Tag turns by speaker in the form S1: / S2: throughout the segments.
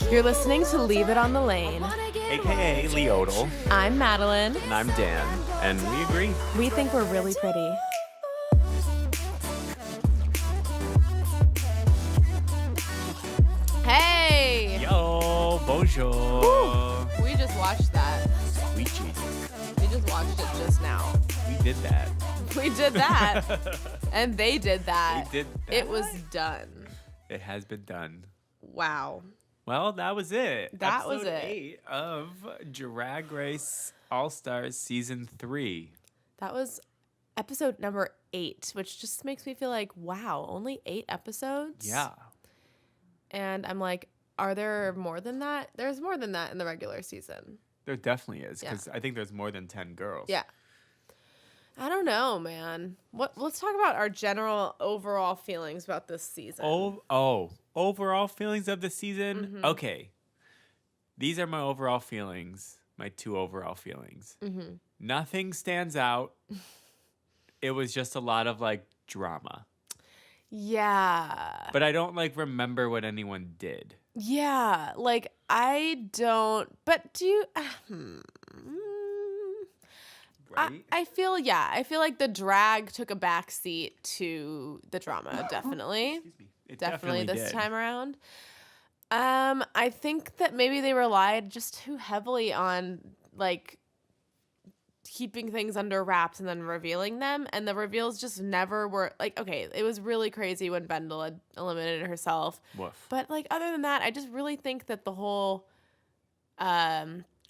S1: You're listening to Leave It on the Lane,
S2: aka LIOTL.
S1: I'm Madelin.
S2: And I'm Dan, and we agree.
S1: We think we're really pretty. Hey!
S2: Yo, bonjour.
S1: Woo. We just watched that.
S2: Sweet Jesus.
S1: We just watched it just now.
S2: We did that.
S1: We did that. And they did that.
S2: We did that.
S1: It was done.
S2: It has been done.
S1: Wow.
S2: Well, that was it.
S1: That was
S2: Episode
S1: it.
S2: 8 of Drag Race All-Stars Season 3.
S1: That was episode number 8, which just makes me feel like, wow, only 8 episodes?
S2: Yeah.
S1: And I'm like, are there more than that? There's more than that in the regular season.
S2: There definitely is, because I think there's more than 10 girls.
S1: Yeah. I don't know, man. Let's talk about our general overall feelings about this season.
S2: Overall feelings of the season?
S1: Mm-hmm.
S2: Okay. These are my overall feelings, my 2 overall feelings.
S1: Mm-hmm.
S2: Nothing stands out. It was just a lot of, like, drama.
S1: Yeah.
S2: But I don't, like, remember what anyone did.
S1: Yeah. Like, I don't. But do you.
S2: Right?
S1: I feel like the drag took a backseat to the drama, definitely.
S2: Excuse me. It
S1: Definitely this
S2: did.
S1: time around. I think that maybe they relied just too heavily on, like, keeping things under wraps and then revealing them, and the reveals just never were, like, okay, it was really crazy when Bendel had eliminated herself.
S2: Woof.
S1: But, like, other than that, I just really think that the whole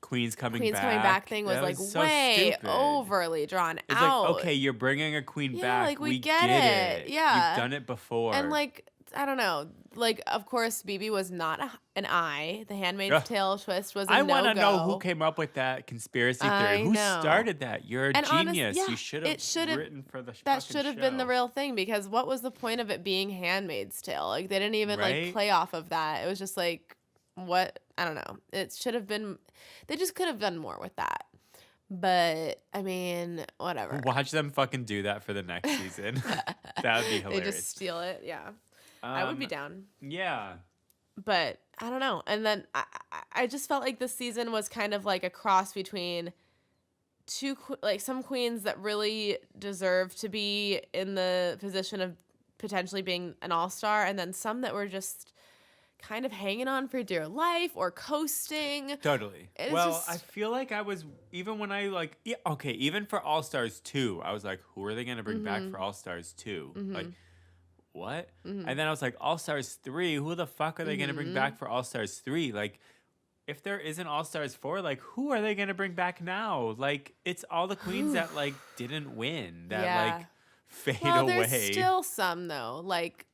S2: Queen's coming
S1: back thing was,
S2: that
S1: like,
S2: so
S1: way
S2: stupid.
S1: overly drawn
S2: It's
S1: out.
S2: like, okay, you're bringing a queen back.
S1: like, we
S2: get
S1: get it. Yeah.
S2: You've done it before.
S1: And, like, I don't know. Like, of course, BB was not an eye. The Handmaid's Tale twist was a no-go.
S2: I want to know who came up with that conspiracy theory.
S1: I
S2: Who
S1: know.
S2: started that? You're a
S1: And
S2: genius.
S1: yeah,
S2: You should have written for the
S1: That
S2: fucking
S1: should have been the
S2: show.
S1: real thing, because what was the point of it being Handmaid's Tale? Like, they didn't even, like,
S2: Right?
S1: play off of that. It was just, like, what? I don't know. It should have been... They just could have done more with that. But, I mean, whatever.
S2: Watch them fucking do that for the next season. That would be hilarious.
S1: They just steal it, yeah. I would be down.
S2: Yeah.
S1: But I don't know. And then I just felt like this season was kind of like a cross between some queens that really deserve to be in the position of potentially being an all-star, and then some that were just kind of hanging on for dear life or coasting.
S2: Totally.
S1: It's
S2: Well,
S1: just-
S2: I feel like I was, even when I, like, even for All-Stars 2, I was like, who are they going to bring back for All-Stars 2? Like, what? And then I was like, All-Stars 3, who the fuck are they going to bring back for All-Stars 3? Like, if there isn't All-Stars 4, like, who are they going to bring back now? Like, it's all the queens that, like, didn't win, that, like, fade
S1: well,
S2: away.
S1: there's still some, though. Like,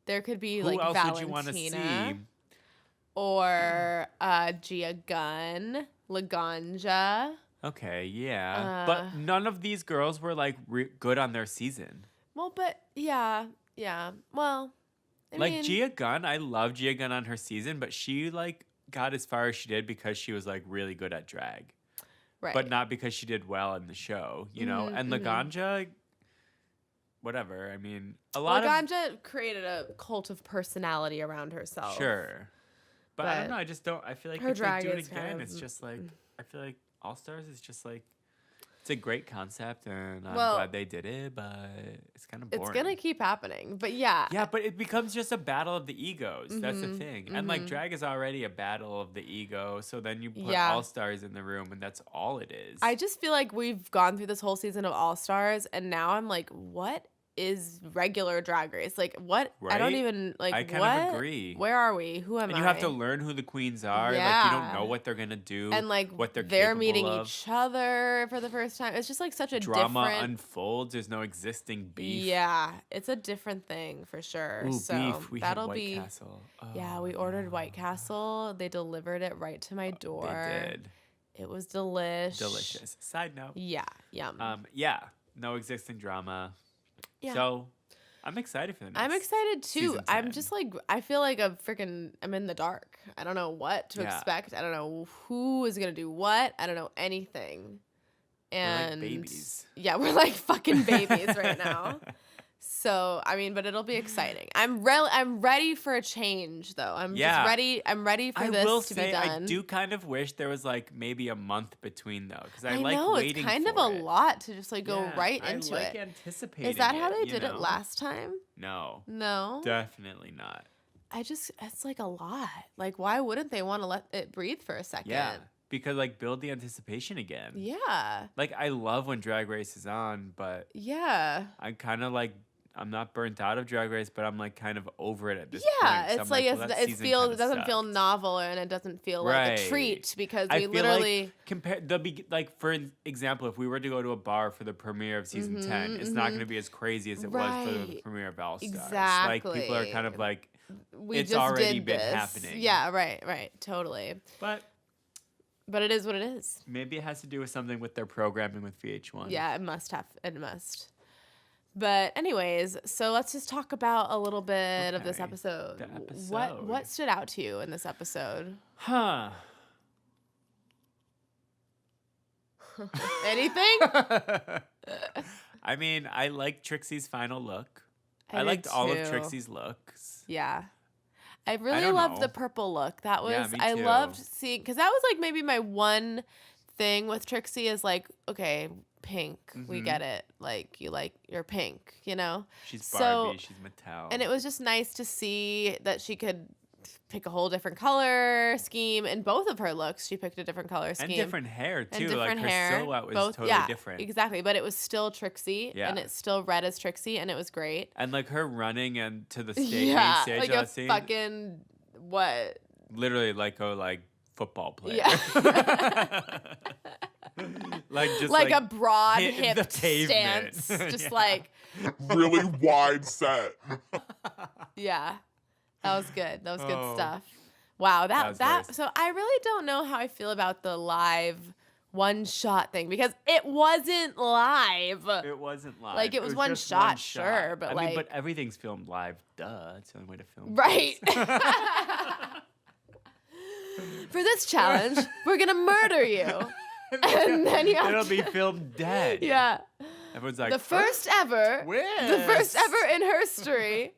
S1: there could be,
S2: Who
S1: like,
S2: else
S1: Valentina.
S2: would you want to see?
S1: Or Gia Gunn, Laganja.
S2: Okay, yeah. But none of these girls were, like, good on their season.
S1: Well, but yeah. Well, I mean,
S2: Gia Gunn, I love Gia Gunn on her season, but she, like, got as far as she did because she was, like, really good at drag.
S1: right.
S2: But not because she did well in the show, you know? And Laganja, whatever. I mean, a lot
S1: Laganja created a cult of personality around herself.
S2: Sure. But I don't
S1: But
S2: know. I just don't. I feel like
S1: her
S2: if they
S1: drag
S2: do it
S1: is
S2: again,
S1: kind of-
S2: it's just like, I feel like All Stars is just like, it's a great concept, and I'm
S1: Well,
S2: glad they did it, but it's kind of boring.
S1: It's gonna keep happening, but yeah.
S2: Yeah, but it becomes just a battle of the egos. That's the thing. And, like, drag is already a battle of the ego, so then you put
S1: Yeah.
S2: All-Stars in the room, and that's all it is.
S1: I just feel like we've gone through this whole season of All Stars, and now I'm like, what is regular Drag Race? Like, what? I don't
S2: Right?
S1: even, like,
S2: I kind
S1: what?
S2: of agree.
S1: Where are we? Who am I?
S2: And you have to learn who the queens are. Like, you
S1: Yeah.
S2: don't know what they're going to do.
S1: And, like,
S2: what they're
S1: they're
S2: capable
S1: meeting
S2: of.
S1: each other for the first time. It's just, like, such a
S2: Drama
S1: different...
S2: unfolds. There's no existing beef.
S1: Yeah, it's a different thing for sure.
S2: Ooh,
S1: so
S2: beef. We
S1: that'll
S2: had White
S1: be...
S2: Castle.
S1: Yeah, we ordered White Castle. They delivered it right to my door.
S2: They did.
S1: It was
S2: Delicious. Side note.
S1: Yeah, yum.
S2: Yeah, no existing drama.
S1: Yeah.
S2: So, I'm excited for the next
S1: I'm excited too.
S2: season
S1: I'm
S2: 10.
S1: just like, I feel like I'm in the dark. I don't know what to
S2: Yeah.
S1: expect. I don't know who is going to do what. I don't know anything. And
S2: we're like babies.
S1: Yeah, we're like fucking babies right now. So, I mean, but it'll be exciting. I'm ready for a change, though. I'm ready for this to be done.
S2: I do kind of wish there was like maybe a month between though, because I
S1: know,
S2: like waiting
S1: it's kind
S2: for
S1: of a
S2: it.
S1: lot to just like go right into
S2: I like
S1: it.
S2: anticipating.
S1: Is that how they
S2: you
S1: did it
S2: know?
S1: last time?
S2: No.
S1: No.
S2: Definitely not.
S1: It's like a lot. Like, why wouldn't they want to let it breathe for a second?
S2: Yeah. Because like build the anticipation again.
S1: Yeah.
S2: Like I love when Drag Race is on, but
S1: yeah.
S2: I kind of like I'm not burnt out of Drag Race, but I'm like kind of over it at this point.
S1: Yeah,
S2: So
S1: it's like it doesn't feel novel and it doesn't feel like a treat because we literally
S2: compare like for example, if we were to go to a bar for the premiere of season 10, it's not going to be as crazy as it was for the premiere of All Stars.
S1: Exactly.
S2: Like people are kind of like it's
S1: just
S2: already
S1: did
S2: been
S1: this.
S2: happening.
S1: Yeah, right, totally.
S2: But
S1: it is what it is.
S2: Maybe it has to do with something with their programming with VH1.
S1: Yeah, it must. But anyways, so let's just talk about a little bit of this episode.
S2: The episode.
S1: What stood out to you in this episode?
S2: Huh.
S1: Anything?
S2: I mean, I liked Trixie's final look.
S1: I
S2: liked
S1: did
S2: all of
S1: too.
S2: Trixie's looks.
S1: Yeah. I really
S2: don't
S1: loved
S2: know.
S1: the purple look. That was,
S2: Yeah, me
S1: I
S2: too.
S1: loved seeing, because that was like maybe my one thing with Trixie is like, okay, pink, we get it. Like, you like your pink, you know?
S2: She's Barbie, she's Mattel.
S1: And it was just nice to see that she could pick a whole different color scheme. In both of her looks, she picked a different color scheme.
S2: And different hair, too.
S1: And different
S2: like,
S1: hair.
S2: her silhouette was totally different.
S1: Exactly. But it was still Trixie.
S2: Yeah.
S1: And it's still read as Trixie, and it was great.
S2: And, like, her running and to the stage,
S1: Yeah,
S2: stage
S1: like
S2: of
S1: a
S2: that scene.
S1: fucking, what?
S2: Literally like a, football player.
S1: Yeah.
S2: like
S1: a broad
S2: hit
S1: hip
S2: the pavement.
S1: stance. Just
S2: Yeah.
S1: like,
S3: really wide set.
S1: yeah. That was good. That was good
S2: Oh.
S1: stuff. Wow,
S2: That was nice.
S1: so I really don't know how I feel about the live one shot thing because it wasn't live.
S2: It wasn't live.
S1: Like, it was one
S2: just
S1: shot, sure, but
S2: I mean,
S1: like-
S2: but everything's filmed live. Duh. It's the only way to film.
S1: Right.
S2: things.
S1: For this challenge, we're gonna murder you. And then you have
S2: It'll
S1: to-
S2: be filmed dead.
S1: Yeah.
S2: Everyone's like,
S1: The first ever in history.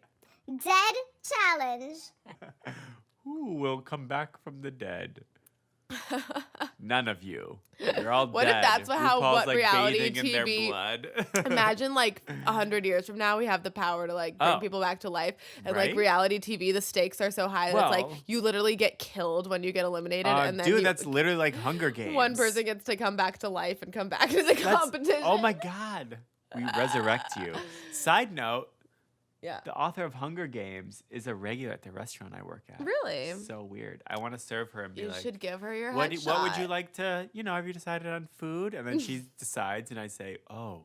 S4: Dead challenge.
S2: Who will come back from the dead? None of you. You're all
S1: What if
S2: dead.
S1: that's
S2: RuPaul's,
S1: what reality
S2: bathing in their
S1: TV
S2: blood.
S1: Imagine like 100 years from now, we have the power to like bring
S2: Oh.
S1: people back to life. And
S2: Right?
S1: like reality TV, the stakes are so high that it's like
S2: Well-
S1: you literally get killed when you get eliminated. And then
S2: Dude, that's literally like Hunger Games.
S1: one person gets to come back to life and come back to the
S2: That's-
S1: competition.
S2: Oh my God. We resurrect you. Side note,
S1: Yeah.
S2: the author of Hunger Games is a regular at the restaurant I work at.
S1: Really?
S2: So weird. I want to serve her and be
S1: You
S2: like,
S1: should give her your
S2: what
S1: headshot.
S2: would you like to, have you decided on food? And then she decides and I say, oh,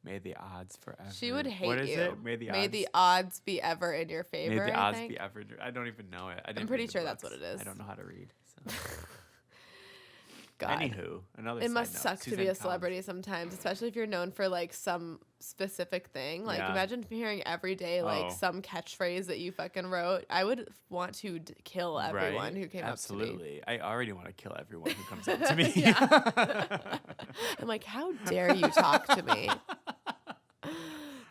S2: may the odds forever.
S1: She would hate
S2: What is
S1: you.
S2: it? May the
S1: odds be ever in your favor.
S2: May the
S1: I
S2: odds
S1: think.
S2: be ever. I don't even know it. I didn't
S1: pretty
S2: read the
S1: sure that's
S2: books.
S1: what it is.
S2: I don't know how to read. So.
S1: God.
S2: Anywho, another
S1: It
S2: side
S1: must
S2: note,
S1: suck to be
S2: Suzanne
S1: a celebrity sometimes, especially if you're known for like some specific thing. Like,
S2: Yeah.
S1: imagine hearing every day like
S2: Oh.
S1: some catchphrase that you fucking wrote. I would want to kill
S2: Collins.
S1: everyone
S2: Right?
S1: who came
S2: Absolutely.
S1: up to me.
S2: I already want to kill everyone who comes up to me.
S1: Yeah. I'm like, how dare you talk to me?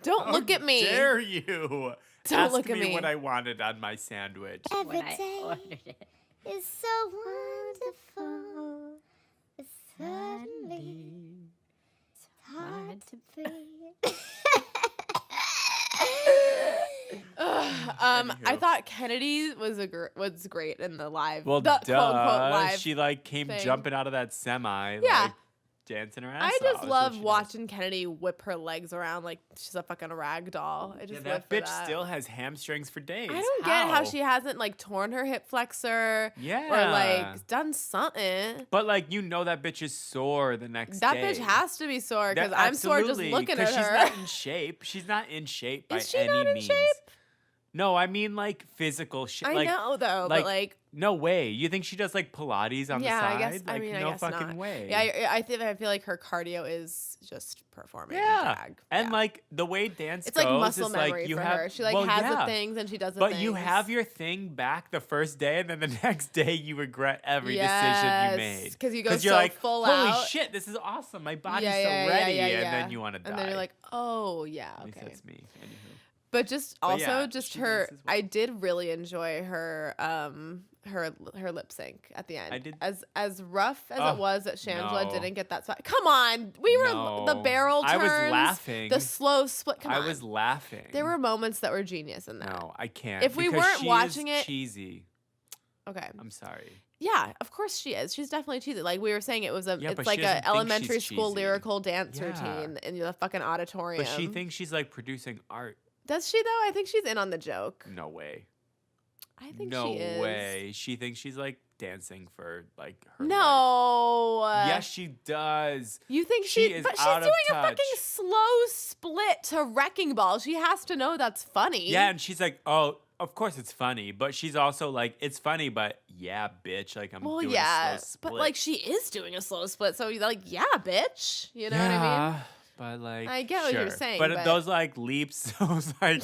S1: Don't look at me.
S2: Dare you?
S1: Don't
S2: Ask
S1: look at me.
S2: what I wanted on my sandwich.
S4: Every
S5: when I
S4: day
S5: ordered it.
S4: is so wonderful. But suddenly it's hard to breathe.
S1: I
S2: Anywho.
S1: thought Kennedy was great in the live.
S2: Well,
S1: the
S2: duh.
S1: quote unquote live.
S2: She like came
S1: thing.
S2: jumping out of that semi,
S1: Yeah.
S2: like dancing her ass
S1: I
S2: off.
S1: just
S2: That's
S1: love
S2: what she does.
S1: watching Kennedy whip her legs around like she's a fucking rag doll. I
S2: Yeah,
S1: just live
S2: that
S1: for
S2: bitch
S1: that.
S2: still has hamstrings for days.
S1: I don't get how she hasn't like torn her hip flexor
S2: Yeah.
S1: or like done something.
S2: But like that bitch is sore the next
S1: That
S2: day.
S1: bitch has to be sore because
S2: That-
S1: I'm sore just
S2: absolutely,
S1: looking at
S2: 'cause
S1: her.
S2: She's not in shape. She's not in shape by
S1: Is she
S2: any
S1: not in
S2: means.
S1: shape?
S2: No, I mean like physical shit.
S1: I
S2: like,
S1: know though,
S2: like,
S1: but like
S2: no way. You think she does like Pilates on the
S1: yeah,
S2: side?
S1: I guess.
S2: Like,
S1: I mean, I
S2: no
S1: guess
S2: fucking
S1: not.
S2: way.
S1: Yeah, I feel like her cardio is just performing
S2: Yeah.
S1: drag.
S2: And
S1: Yeah.
S2: like the way dance
S1: It's
S2: goes
S1: like muscle
S2: is
S1: memory
S2: like you
S1: for
S2: have
S1: her. She like
S2: well,
S1: has
S2: yeah.
S1: the things and she does the
S2: But
S1: things.
S2: you have your thing back the first day, and then the next day you regret every decision you made.
S1: Because you go
S2: you're
S1: so
S2: like,
S1: full
S2: holy
S1: out.
S2: shit, this is awesome. My body's
S1: Yeah,
S2: so
S1: yeah,
S2: ready,
S1: yeah,
S2: and
S1: yeah.
S2: then you want to die.
S1: And then you're like, oh yeah,
S2: At least
S1: okay.
S2: that's me. Anywho.
S1: But just
S2: But
S1: also
S2: yeah,
S1: just
S2: she
S1: her.
S2: dances well.
S1: I did really enjoy her her lip sync at the end.
S2: I did-
S1: as rough as
S2: Oh,
S1: it was that Shangela
S2: no.
S1: didn't get that spot. Come on, we were the
S2: No.
S1: barrel turns.
S2: I was laughing.
S1: The slow split. Come
S2: I
S1: on.
S2: was laughing.
S1: There were moments that were genius in that.
S2: No, I can't.
S1: If we
S2: because
S1: weren't
S2: she
S1: watching
S2: is
S1: it-
S2: cheesy.
S1: Okay.
S2: I'm sorry.
S1: Yeah, of course she is. She's definitely cheesy. Like we were saying, it was
S2: Yeah,
S1: it's
S2: but
S1: like
S2: she
S1: a
S2: doesn't think
S1: elementary
S2: she's
S1: school
S2: cheesy.
S1: lyrical dance
S2: Yeah.
S1: routine in the fucking auditorium.
S2: But she thinks she's like producing art.
S1: Does she though? I think she's in on the joke.
S2: No way.
S1: I think
S2: No
S1: she is.
S2: way. She thinks she's like dancing for like her life.
S1: No.
S2: Yes, she does.
S1: You think
S2: She
S1: she
S2: is
S1: but she's
S2: out of
S1: doing a
S2: touch.
S1: fucking slow split to Wrecking Ball. She has to know that's funny.
S2: Yeah, and she's like, oh, of course it's funny, but she's also like, it's funny, but yeah, bitch, like I'm
S1: Well,
S2: doing
S1: yeah,
S2: a slow split.
S1: but like she is doing a slow split, so you're like, yeah, bitch. You know what I mean?
S2: But like,
S1: I get what you're
S2: sure.
S1: saying,
S2: but
S1: but-
S2: those like leaps, those like,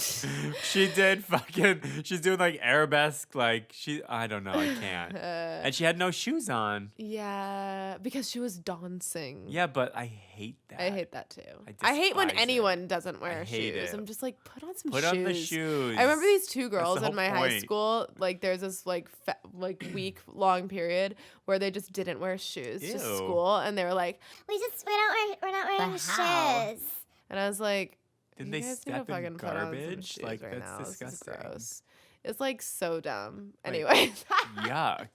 S2: she did fucking, she's doing like arabesque, like I don't know, I can't. And she had no shoes on.
S1: Yeah, because she was dancing.
S2: Yeah, but I hate that.
S1: I hate that too.
S2: I
S1: I hate when
S2: despise it.
S1: anyone doesn't wear
S2: hate
S1: shoes.
S2: it.
S1: I'm just like, put on some
S2: Put
S1: shoes.
S2: on the shoes.
S1: I remember these two
S2: That's
S1: girls
S2: the
S1: in my
S2: whole
S1: high
S2: point.
S1: school. Like, there's this like week long period where they just didn't wear shoes to
S2: Ew.
S1: school, and they were like,
S4: We're not wearing
S1: But how?
S4: shoes.
S1: and I was like,
S2: Didn't
S1: you
S2: they
S1: guys need to
S2: step in
S1: fucking put on some
S2: garbage?
S1: shoes
S2: Like,
S1: right
S2: that's
S1: now. This is
S2: disgusting.
S1: gross. It's like so dumb.
S2: Like,
S1: Anyway.
S2: Yuck.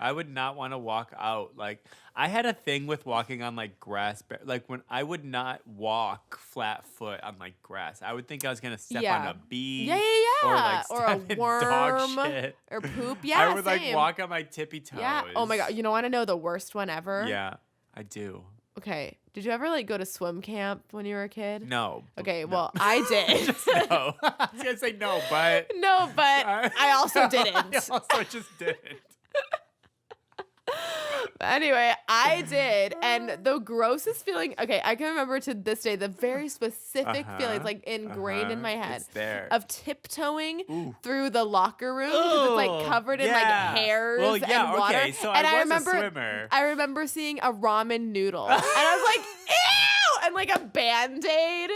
S2: I would not want to walk out. Like, I had a thing with walking on like grass. Like, when I would not walk flat foot on like grass, I would think I was going to step on
S1: Yeah.
S2: a bee.
S1: Yeah, yeah,
S2: Or
S1: yeah.
S2: like
S1: Or a
S2: step in
S1: worm.
S2: dog shit.
S1: Or poop. Yeah,
S2: I would
S1: same.
S2: like walk on my tippy toes.
S1: Yeah. Oh my god. You want to know the worst one ever?
S2: Yeah, I do.
S1: Okay. Did you ever like go to swim camp when you were a kid?
S2: No.
S1: Okay,
S2: no.
S1: well, I did.
S2: Just no. I was going to say no, but.
S1: No, but I also didn't.
S2: I also just didn't.
S1: But anyway, I did. And the grossest feeling, okay, I can remember to this day the very specific feelings like ingrained in my head
S2: It's there.
S1: of tiptoeing
S2: Ooh.
S1: through the locker room because it's like
S2: Ugh,
S1: covered in like
S2: yeah.
S1: hairs
S2: Well, yeah,
S1: and water.
S2: okay, so
S1: and
S2: I was a
S1: remember,
S2: swimmer.
S1: I remember seeing a ramen noodle, and I was like, ew, and like a Band-Aid.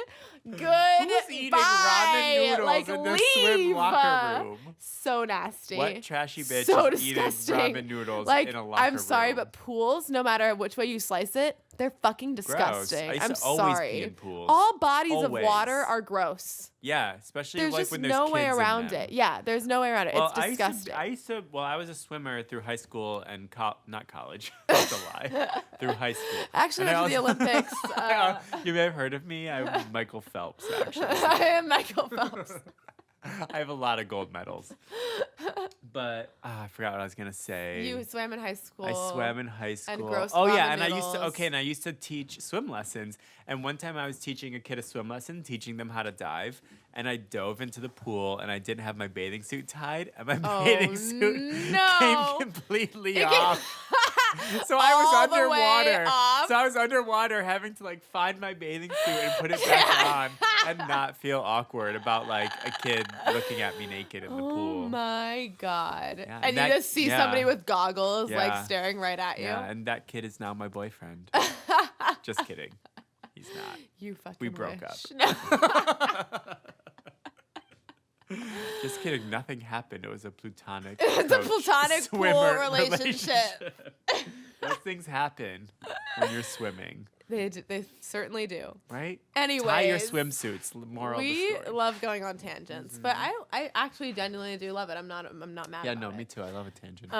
S1: Good.
S2: Who's eating
S1: bye.
S2: ramen noodles
S1: like,
S2: in the
S1: leave.
S2: swim locker room?
S1: So nasty.
S2: What trashy bitch
S1: So
S2: is
S1: disgusting.
S2: eating ramen noodles
S1: Like,
S2: in a locker room?
S1: I'm sorry, but pools, no matter which way you slice it, they're fucking disgusting.
S2: I used
S1: I'm
S2: to always
S1: sorry.
S2: pee in pools.
S1: All bodies
S2: Always.
S1: of water are gross.
S2: Yeah, especially
S1: There's
S2: like
S1: just
S2: when there's
S1: no way
S2: kids in
S1: around
S2: them.
S1: it. Yeah, there's no way around it.
S2: Well,
S1: It's disgusting.
S2: I used to. Well, I was a swimmer through high school and not college. That's a lie. Through high school.
S1: Actually,
S2: And I
S1: went to the
S2: also-
S1: Olympics.
S2: You may have heard of me. I'm Michael Phelps. Actually,
S1: I am Michael Phelps.
S2: I have a lot of gold medals. But I forgot what I was gonna say.
S1: You swam in high school.
S2: I swam in high school.
S1: And gross
S2: oh yeah,
S1: ramen
S2: and
S1: noodles.
S2: I used to teach swim lessons. And one time I was teaching a kid a swim lesson, teaching them how to dive, and I dove into the pool and I didn't have my bathing suit tied, and my
S1: Oh,
S2: bathing suit
S1: no.
S2: came completely
S1: It came-
S2: off. So I was
S1: All the way
S2: underwater.
S1: off?
S2: So I was underwater having to like find my bathing suit and put it back on and not feel awkward about like a kid looking at me naked in the
S1: Oh
S2: pool.
S1: my god.
S2: Yeah,
S1: and
S2: and
S1: you
S2: that-
S1: just see
S2: yeah.
S1: somebody with goggles
S2: Yeah.
S1: like staring right at you.
S2: Yeah, and that kid is now my boyfriend. Just kidding. He's not.
S1: You fucking
S2: We broke
S1: wish.
S2: up.
S1: No.
S2: Just kidding. Nothing happened. It was a platonic.
S1: It's a
S2: coach
S1: platonic pool
S2: swimmer
S1: relationship.
S2: Those things happen when you're swimming,
S1: They certainly do.
S2: right?
S1: Anyways,
S2: Tie your swimsuits. Moral of the
S1: we
S2: story.
S1: love going on tangents, but I actually genuinely do love it. I'm not mad
S2: Yeah,
S1: about
S2: no,
S1: it.
S2: me too. I love a tangent.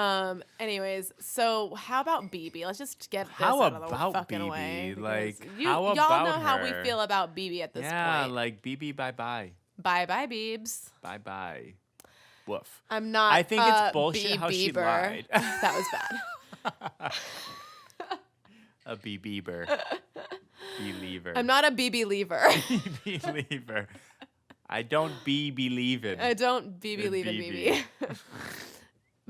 S1: Anyways, so how about BB? Let's just get this
S2: How
S1: out of the
S2: about
S1: fucking
S2: BB?
S1: way.
S2: Like,
S1: because
S2: how
S1: y'all
S2: about
S1: know how we
S2: her?
S1: feel about BB at this
S2: yeah,
S1: point.
S2: like BB, bye bye,
S1: Bye bye, Beebs.
S2: bye bye. Woof.
S1: I'm not.
S2: I think it's bullshit how she
S1: Bieber.
S2: lied.
S1: That was bad.
S2: A B Bieber. Believer.
S1: I'm not a BB lever.
S2: Believer. I don't be believing.
S1: I don't be believing BB.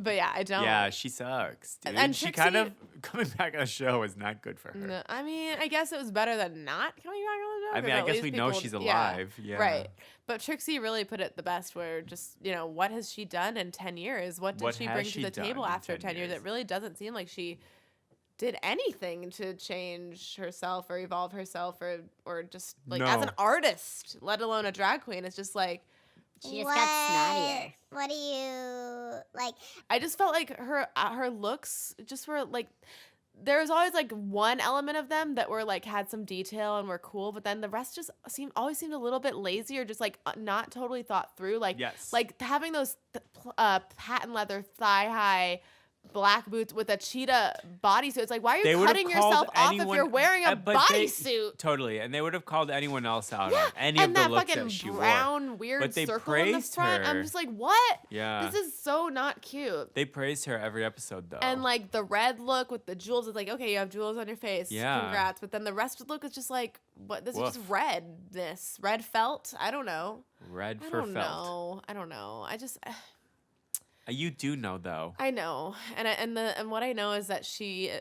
S1: But yeah, I don't.
S2: Yeah, she sucks, dude.
S1: And
S2: she
S1: Trixie,
S2: kind of coming back on the show is not good for her.
S1: No, I mean, I guess it was better than not coming back on the show.
S2: I mean,
S1: 'cause
S2: I
S1: at
S2: guess
S1: least
S2: we know
S1: people-
S2: she's alive. Yeah.
S1: Right. But Trixie really put it the best where just, what has she done in 10 years? What did
S2: What
S1: she
S2: has
S1: bring
S2: she
S1: to the
S2: done
S1: table
S2: in
S1: after
S2: 10
S1: 10 years?
S2: years?
S1: It really doesn't seem like she did anything to change herself or evolve herself or just like as an
S2: No.
S1: artist, let alone a drag queen. It's just like
S4: She just got snottier. What do you like?
S1: I just felt like her looks just were like there was always like one element of them that were like had some detail and were cool, but then the rest just always seemed a little bit lazy or just like not totally thought through. Like
S2: Yes.
S1: like having those patent leather thigh high black boots with a cheetah bodysuit. It's like, why are
S2: They
S1: you
S2: would've
S1: cutting
S2: called
S1: yourself off if
S2: anyone-
S1: you're wearing a
S2: but they-
S1: bodysuit?
S2: Totally, and they would have called anyone else out
S1: Yeah,
S2: on any
S1: and
S2: of the
S1: that
S2: looks
S1: fucking
S2: that she wore.
S1: brown weird
S2: But they
S1: circle in the
S2: praised
S1: front. I'm
S2: her.
S1: just like, what?
S2: Yeah.
S1: This is so not cute.
S2: They praised her every episode, though.
S1: And like the red look with the jewels, it's like, okay, you have jewels on your face.
S2: Yeah.
S1: Congrats. But then the rest of the look is just like, what? This is just
S2: Woof.
S1: redness. Red felt? I don't know.
S2: Red
S1: I
S2: for
S1: don't
S2: felt.
S1: know. I don't know. I just,
S2: You do know, though.
S1: I know. And what I know is that she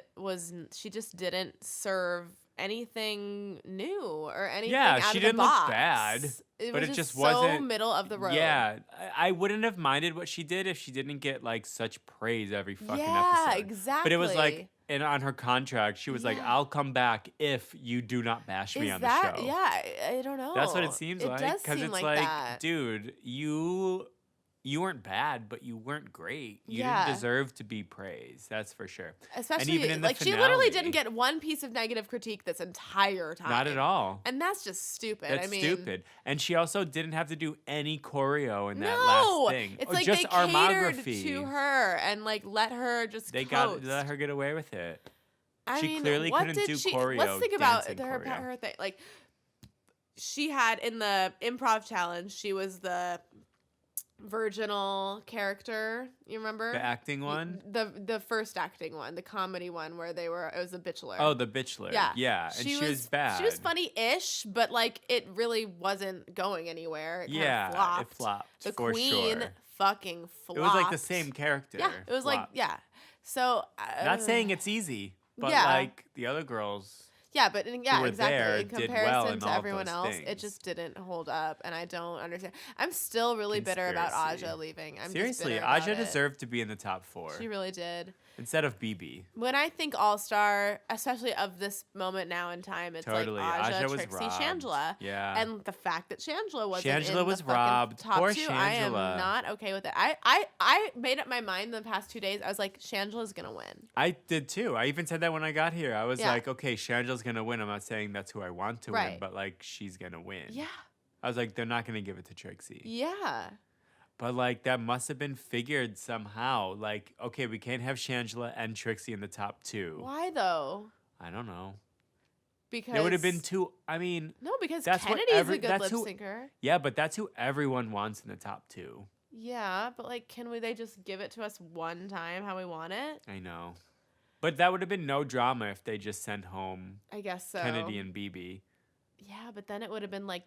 S1: just didn't serve anything new or anything
S2: Yeah,
S1: out
S2: she
S1: of the
S2: didn't look
S1: box.
S2: bad,
S1: It
S2: but
S1: was
S2: it just
S1: so
S2: wasn't-
S1: middle of the road.
S2: Yeah, I wouldn't have minded what she did if she didn't get like such praise every fucking
S1: Yeah,
S2: episode.
S1: exactly.
S2: But it was like, and on her contract, she was like,
S1: Yeah.
S2: "I'll come back if you do not bash me
S1: Is
S2: on
S1: that,
S2: the show."
S1: yeah, I don't know.
S2: That's what it seems like.
S1: It does
S2: Because
S1: seem
S2: it's
S1: like
S2: like,
S1: that.
S2: dude, you weren't bad, but you weren't great. You
S1: Yeah.
S2: didn't deserve to be praised. That's for sure.
S1: Especially
S2: even in the
S1: like she literally
S2: finale.
S1: didn't get one piece of negative critique this entire time.
S2: Not at all.
S1: And that's just stupid.
S2: That's
S1: I mean,
S2: stupid. And she also didn't have to do any choreo in that
S1: no,
S2: last thing.
S1: it's
S2: Or
S1: like
S2: just
S1: they catered
S2: armography.
S1: to her and like let her just
S2: They
S1: coast.
S2: let her get away with it.
S1: I
S2: she
S1: mean,
S2: clearly
S1: what
S2: couldn't
S1: did
S2: do
S1: she,
S2: choreo,
S1: Let's think about
S2: dancing
S1: her
S2: choreo.
S1: her thing. Like she had in the improv challenge, she was the virginal character. You remember
S2: The acting one?
S1: The first acting one, the comedy one, where it was a bitchler.
S2: Oh, the bitchler.
S1: Yeah.
S2: Yeah. And she was bad.
S1: She was funny-ish, but like it really wasn't going anywhere. It
S2: Yeah,
S1: kind
S2: it flopped,
S1: The
S2: for
S1: queen
S2: sure.
S1: fucking flopped.
S2: It was like the same character.
S1: Yeah, it was like
S2: flopped.
S1: yeah. So
S2: Not saying it's easy, but
S1: yeah.
S2: like the other girls.
S1: yeah, but yeah,
S2: were
S1: exactly.
S2: there
S1: In
S2: did
S1: comparison
S2: well in
S1: to
S2: all of
S1: everyone
S2: those
S1: else, it
S2: things.
S1: just didn't hold up, and I don't understand. I'm still really bitter about
S2: Conspiracy.
S1: Aja leaving. I'm
S2: Seriously,
S1: just bitter about
S2: Aja
S1: it.
S2: deserved to be in the top 4
S1: She really did.
S2: instead of BB.
S1: When I think All Star, especially of this moment now in time, it's
S2: Totally.
S1: like Aja,
S2: Aja was
S1: Trixie,
S2: robbed.
S1: Shangela.
S2: Yeah.
S1: And the fact that Shangela wasn't
S2: Shangela
S1: in
S2: was
S1: the fucking
S2: robbed.
S1: top
S2: Poor
S1: 2, I am
S2: Shangela.
S1: not okay with it. I made up my mind the past 2 days. I was like, Shangela's gonna win.
S2: I did too. I even said that when I got here. I was
S1: Yeah.
S2: like, okay, Shangela's going to win. I'm not saying that's who I want to win,
S1: Right.
S2: but like she's going to win.
S1: Yeah.
S2: I was like, they're not going to give it to Trixie.
S1: Yeah.
S2: But like that must have been figured somehow. Like, okay, we can't have Shangela and Trixie in the top 2.
S1: Why though?
S2: I don't know.
S1: Because
S2: There would have been 2. I mean,
S1: No, because
S2: That's what
S1: Kennedy's
S2: every-
S1: a good
S2: that's
S1: lip
S2: who-
S1: syncer.
S2: yeah, but that's who everyone wants in the top 2.
S1: Yeah, but like, they just give it to us one time how we want it?
S2: I know. But that would have been no drama if they just sent home
S1: I guess so.
S2: Kennedy and BB.
S1: Yeah, but then it would have been like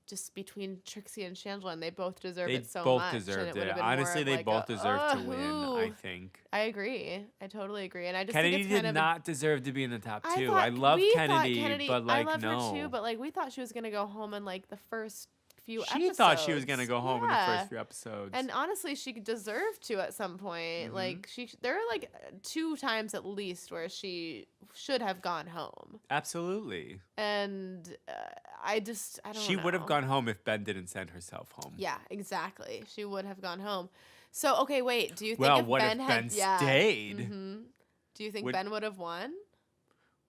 S1: just between Trixie and Shangela, and they both deserve
S2: They
S1: it so
S2: both
S1: much. and
S2: deserved
S1: would
S2: it.
S1: have been more
S2: Honestly,
S1: of
S2: they
S1: like
S2: both
S1: a,
S2: deserved to win, I
S1: who?"
S2: think.
S1: I agree. I totally agree. And I just
S2: Kennedy
S1: think it's kind
S2: did
S1: of
S2: not deserve to be in the top 2.
S1: thought-
S2: I love
S1: we thought
S2: Kennedy, but like
S1: I love
S2: no.
S1: her too, but like we thought she was gonna go home in like the first few
S2: She
S1: episodes.
S2: thought she was gonna go home in the
S1: Yeah.
S2: first few episodes.
S1: And honestly, she deserved to at some point.
S2: Mhm.
S1: Like there are like 2 times at least where she should have gone home,
S2: Absolutely.
S1: and I don't.
S2: She would have
S1: know.
S2: gone home if Ben didn't send herself home.
S1: Yeah, exactly. She would have gone home. So okay, wait. Do you think
S2: Well,
S1: if
S2: what
S1: Ben
S2: if
S1: had
S2: Ben stayed?
S1: Mhm. Do you think
S2: Would-
S1: Ben would have won?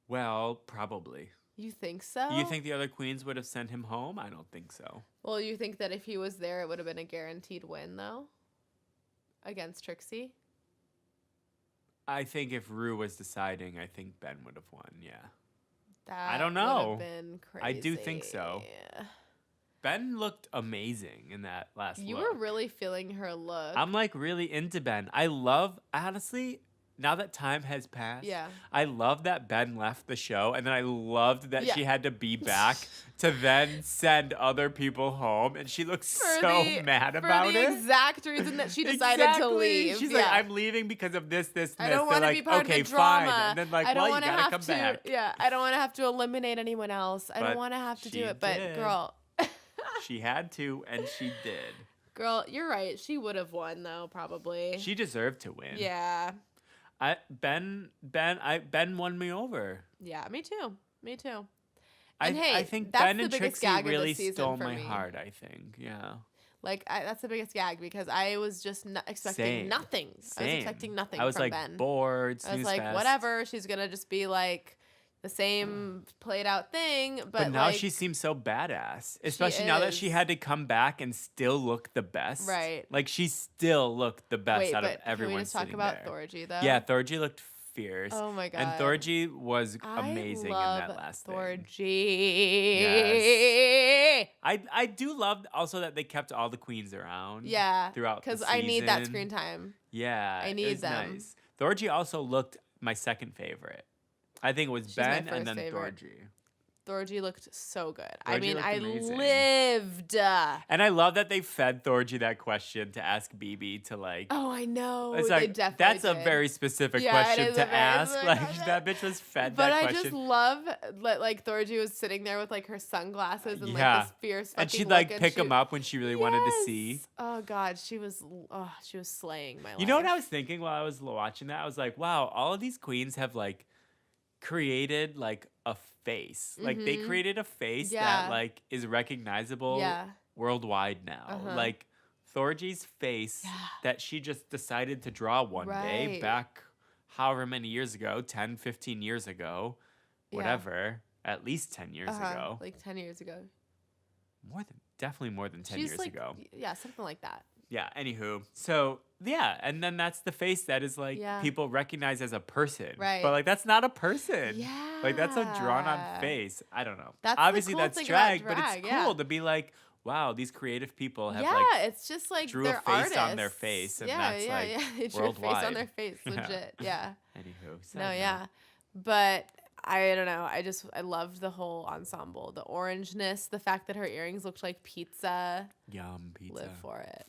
S2: Well, probably.
S1: You think so?
S2: You think the other queens would have sent him home? I don't think so.
S1: Well, you think that if he was there, it would have been a guaranteed win, though, against Trixie.
S2: I think if Rue was deciding, I think Ben would have won. Yeah.
S1: That
S2: don't
S1: would have
S2: know.
S1: been crazy.
S2: I do think so. Ben looked amazing in that last
S1: You
S2: look.
S1: were really feeling her look.
S2: I'm like really into Ben. Honestly, now that time has passed,
S1: Yeah.
S2: I love that Ben left the show, and then I loved that she had to be back to then send other people home, and she looks mad about it.
S1: For the exact reason that she decided to leave.
S2: She's like, I'm leaving because of this, and
S1: I
S2: this.
S1: don't want to
S2: like,
S1: be part
S2: okay,
S1: of the drama.
S2: fine. And then like,
S1: I don't
S2: well, you gotta come back.
S1: Yeah, I don't want to have to eliminate anyone else. I don't want to have to do it, but girl.
S2: She had to, and she did.
S1: Girl, you're right. She would have won, though, probably.
S2: She deserved to win.
S1: Yeah.
S2: Ben won me over.
S1: Yeah, me too.
S2: I think Ben and Trixie really stole my heart, I think. Yeah.
S1: Like, that's the biggest gag because I was just expecting nothing. I was expecting nothing from Ben.
S2: I was like bored,
S1: I was like, whatever. She's going to just be like the same played out thing. But
S2: now
S1: like,
S2: she seems so badass. Especially now that she had to come back and still look the best.
S1: Right.
S2: Like, she still looked the best out of everyone.
S1: Can we just talk about Thorgy, though?
S2: Yeah, Thorgy looked fierce.
S1: Oh my god.
S2: And Thorgy was amazing in that last
S1: Thorgy.
S2: thing. Yes. I do love also that they kept all the queens around.
S1: Yeah.
S2: Throughout the season.
S1: Because I need that screen time.
S2: Yeah.
S1: I need them.
S2: Nice. Thorgy also looked my second favorite. I think it was Ben and then
S1: favorite.
S2: Thorgy.
S1: Thorgy looked so good.
S2: Thorgy
S1: I mean, I
S2: amazing.
S1: lived.
S2: And I love that they fed Thorgy that question to ask BB to like.
S1: Oh, I know.
S2: It's like, that's a very specific question to ask. Like, that bitch was fed that question.
S1: But I just love that, like, Thorgy was sitting there with, like, her sunglasses and, like, this fierce fucking
S2: and she'd,
S1: look,
S2: like, pick them up when she really wanted to see.
S1: Oh, God. She was slaying my life.
S2: You know what I was thinking while I was watching that? I was like, wow, all of these queens have, like, created, like, a face. Like, they created a face that, like, is recognizable worldwide now. Like, Thorgy's face that she just decided to draw one day back however many years ago, 10, 15 years ago, whatever, at least 10 years ago.
S1: Like 10 years ago.
S2: Definitely more than 10 years ago.
S1: Yeah, something like that.
S2: Yeah, anywho. So, yeah, and then that's the face that is, like, people recognize as a person.
S1: Right.
S2: But, like, that's not a person.
S1: Yeah.
S2: Like, that's a drawn-on face. I don't know.
S1: That's
S2: obviously,
S1: the cool
S2: that's
S1: thing
S2: drag,
S1: about
S2: but it's cool to be like, wow, these creative people have,
S1: it's just, like,
S2: drew
S1: they're
S2: a face
S1: artists.
S2: on their face, and that's, like,
S1: they drew
S2: worldwide.
S1: a face on their face, legit,
S2: Anywho.
S1: No, yeah. But I don't know. I loved the whole ensemble. The orangeness, the fact that her earrings looked like pizza.
S2: Yum, pizza.
S1: Live for it.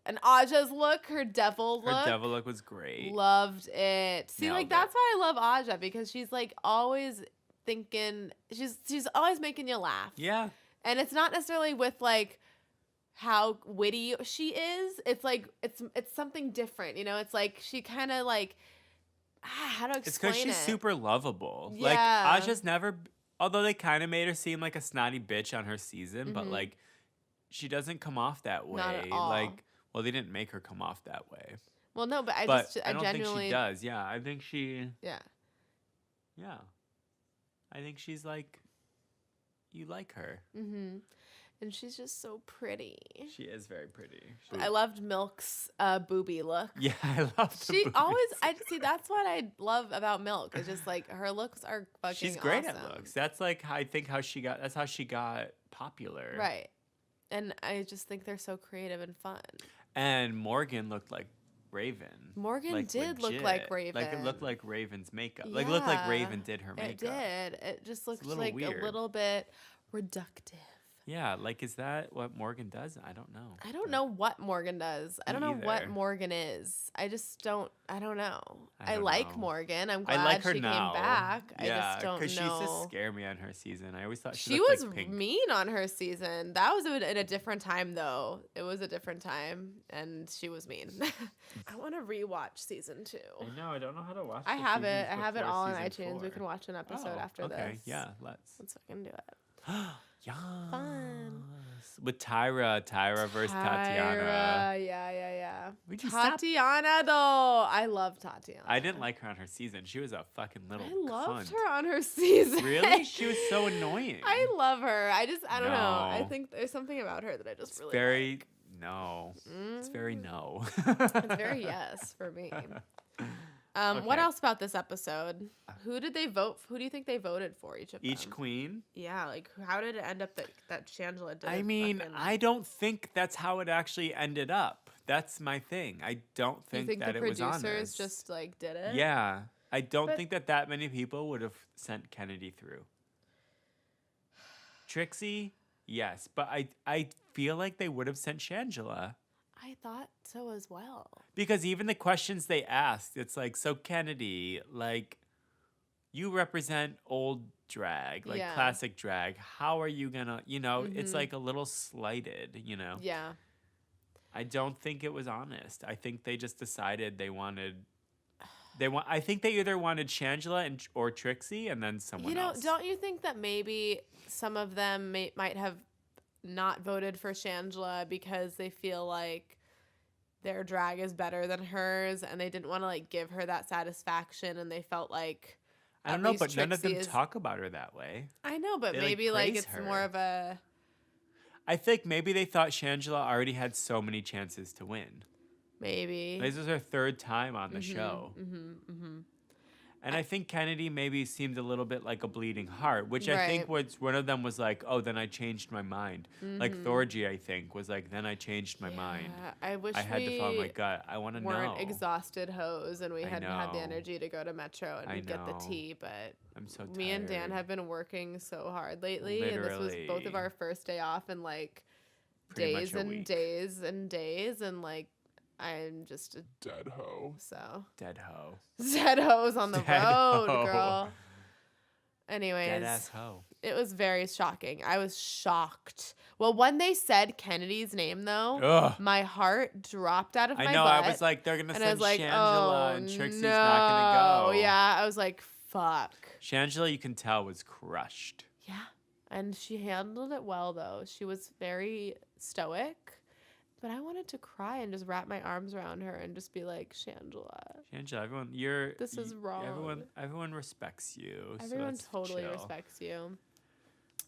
S1: And Aja's look, her devil look.
S2: Her devil look was great.
S1: Loved it. See,
S2: Nailed
S1: like, that's why I love Aja, because she's, like, always thinking, she's always making you laugh.
S2: Yeah.
S1: And it's not necessarily with, like, how witty she is. It's, like, it's something different, you know? It's, like, she kind of, like, how to explain it?
S2: It's because she's super lovable.
S1: Yeah.
S2: Like, Aja's never, although they kind of made her seem like a snotty bitch on her season, but, like, she doesn't come off that way.
S1: Not at all.
S2: Like, well, they didn't make her come off that way.
S1: Well, no, but I
S2: don't
S1: genuinely
S2: think she does. Yeah, I think she.
S1: Yeah.
S2: Yeah. I think she's like, you like her.
S1: Mm-hmm. And she's just so pretty.
S2: She is very pretty.
S1: I loved Milk's booby look.
S2: Yeah, I love the boobies.
S1: See, that's what I love about Milk. It's just like her looks are fucking
S2: She's great
S1: awesome.
S2: at looks. That's like, I think that's how she got popular.
S1: Right. And I just think they're so creative and fun.
S2: And Morgan looked like Raven.
S1: Morgan did look like Raven.
S2: Like, it looked like Raven's makeup. Like, it looked like Raven did her makeup.
S1: It did. It just looked like
S2: weird.
S1: a little bit reductive.
S2: Yeah, like, is that what Morgan does? I don't know.
S1: I don't know what Morgan does. I don't know what Morgan is. I don't know. I like Morgan. I'm glad
S2: like her
S1: she
S2: now.
S1: came back.
S2: Yeah,
S1: I just don't know.
S2: because she used to scare me on her season. I always thought
S1: she
S2: looked
S1: was
S2: like Pink.
S1: mean on her season. That was in a different time, though. It was a different time, and she was mean. I want to rewatch season 2.
S2: I know. I don't know how to watch.
S1: I have it. I have it all on iTunes. 4. We can watch an episode after this.
S2: Okay. Yeah. Let's
S1: fucking do it.
S2: Yes.
S1: Fun.
S2: With Tyra versus Tatiana.
S1: Yeah.
S2: Would you stop?
S1: Tatiana, though. I love Tatiana.
S2: I didn't like her on her season. She was a fucking little
S1: I loved
S2: cunt.
S1: her on her season.
S2: Really? She was so annoying.
S1: I love her. I don't know. I think there's something about her that I just really like.
S2: No. It's very no.
S1: It's very yes for me. What else about this episode? Who did they vote? Who do you think they voted for? Each of them?
S2: Each queen?
S1: Yeah, like how did it end up that Shangela did?
S2: I mean, I don't think that's how it actually ended up. That's my thing. I don't
S1: You
S2: think
S1: think
S2: that
S1: the
S2: it was
S1: producers
S2: honest.
S1: just like did it?
S2: Yeah. I don't
S1: But-
S2: think that many people would have sent Kennedy through. Trixie, yes, but I feel like they would have sent Shangela.
S1: I thought so as well.
S2: Because even the questions they asked, it's like, so Kennedy, like, you represent old drag, like
S1: Yeah.
S2: classic drag. How are you gonna, it's
S1: Mhm.
S2: like a little slighted,
S1: Yeah.
S2: I don't think it was honest. I think they just decided I think they either wanted Shangela or Trixie and then someone else.
S1: Don't you think that maybe some of them might have not voted for Shangela because they feel like their drag is better than hers and they didn't want to like give her that satisfaction and they felt like
S2: I don't
S1: at
S2: know,
S1: least
S2: but none of them
S1: Trixie is-
S2: talk about her that way.
S1: I know, but
S2: They, like,
S1: maybe like
S2: praise
S1: it's
S2: her.
S1: more of a
S2: I think maybe they thought Shangela already had so many chances to win.
S1: maybe.
S2: This is her third time on the show. And I think Kennedy maybe seemed a little bit like a bleeding heart, which I think
S1: Right.
S2: was one of them was like, oh, then I changed my mind. Like Thorgy, I think, was like, then I changed my mind.
S1: Yeah, I wish
S2: I had to follow my
S1: we
S2: gut. I want to
S1: weren't
S2: know.
S1: exhausted hoes and we
S2: I
S1: hadn't had the
S2: know.
S1: energy to go to Metro and
S2: I
S1: get the
S2: know.
S1: tea, but
S2: I'm so tired.
S1: me and Dan have been working so hard lately, and this was both
S2: Literally.
S1: of our first day off in like
S2: Pretty much
S1: days
S2: a
S1: and
S2: week.
S1: days and days, and like I'm just a
S3: Dead hoe.
S1: so
S2: Dead hoe.
S1: dead hoes on the
S2: Dead
S1: road,
S2: hoe.
S1: girl. Anyways,
S2: Dead ass hoe.
S1: it was very shocking. I was shocked. Well, when they said Kennedy's name, though,
S2: Ugh.
S1: my heart dropped out of my
S2: I know.
S1: butt.
S2: I was like, they're gonna
S1: and I
S2: send
S1: was like,
S2: Shangela,
S1: oh,
S2: and Trixie's
S1: no.
S2: not gonna go.
S1: Yeah, I was like, fuck.
S2: Shangela, you can tell, was crushed.
S1: Yeah. And she handled it well, though. She was very stoic. But I wanted to cry and just wrap my arms around her and just be like, Shangela.
S2: Shangela,
S1: This is wrong.
S2: Everyone respects you.
S1: Everyone
S2: so
S1: totally
S2: chill.
S1: respects you.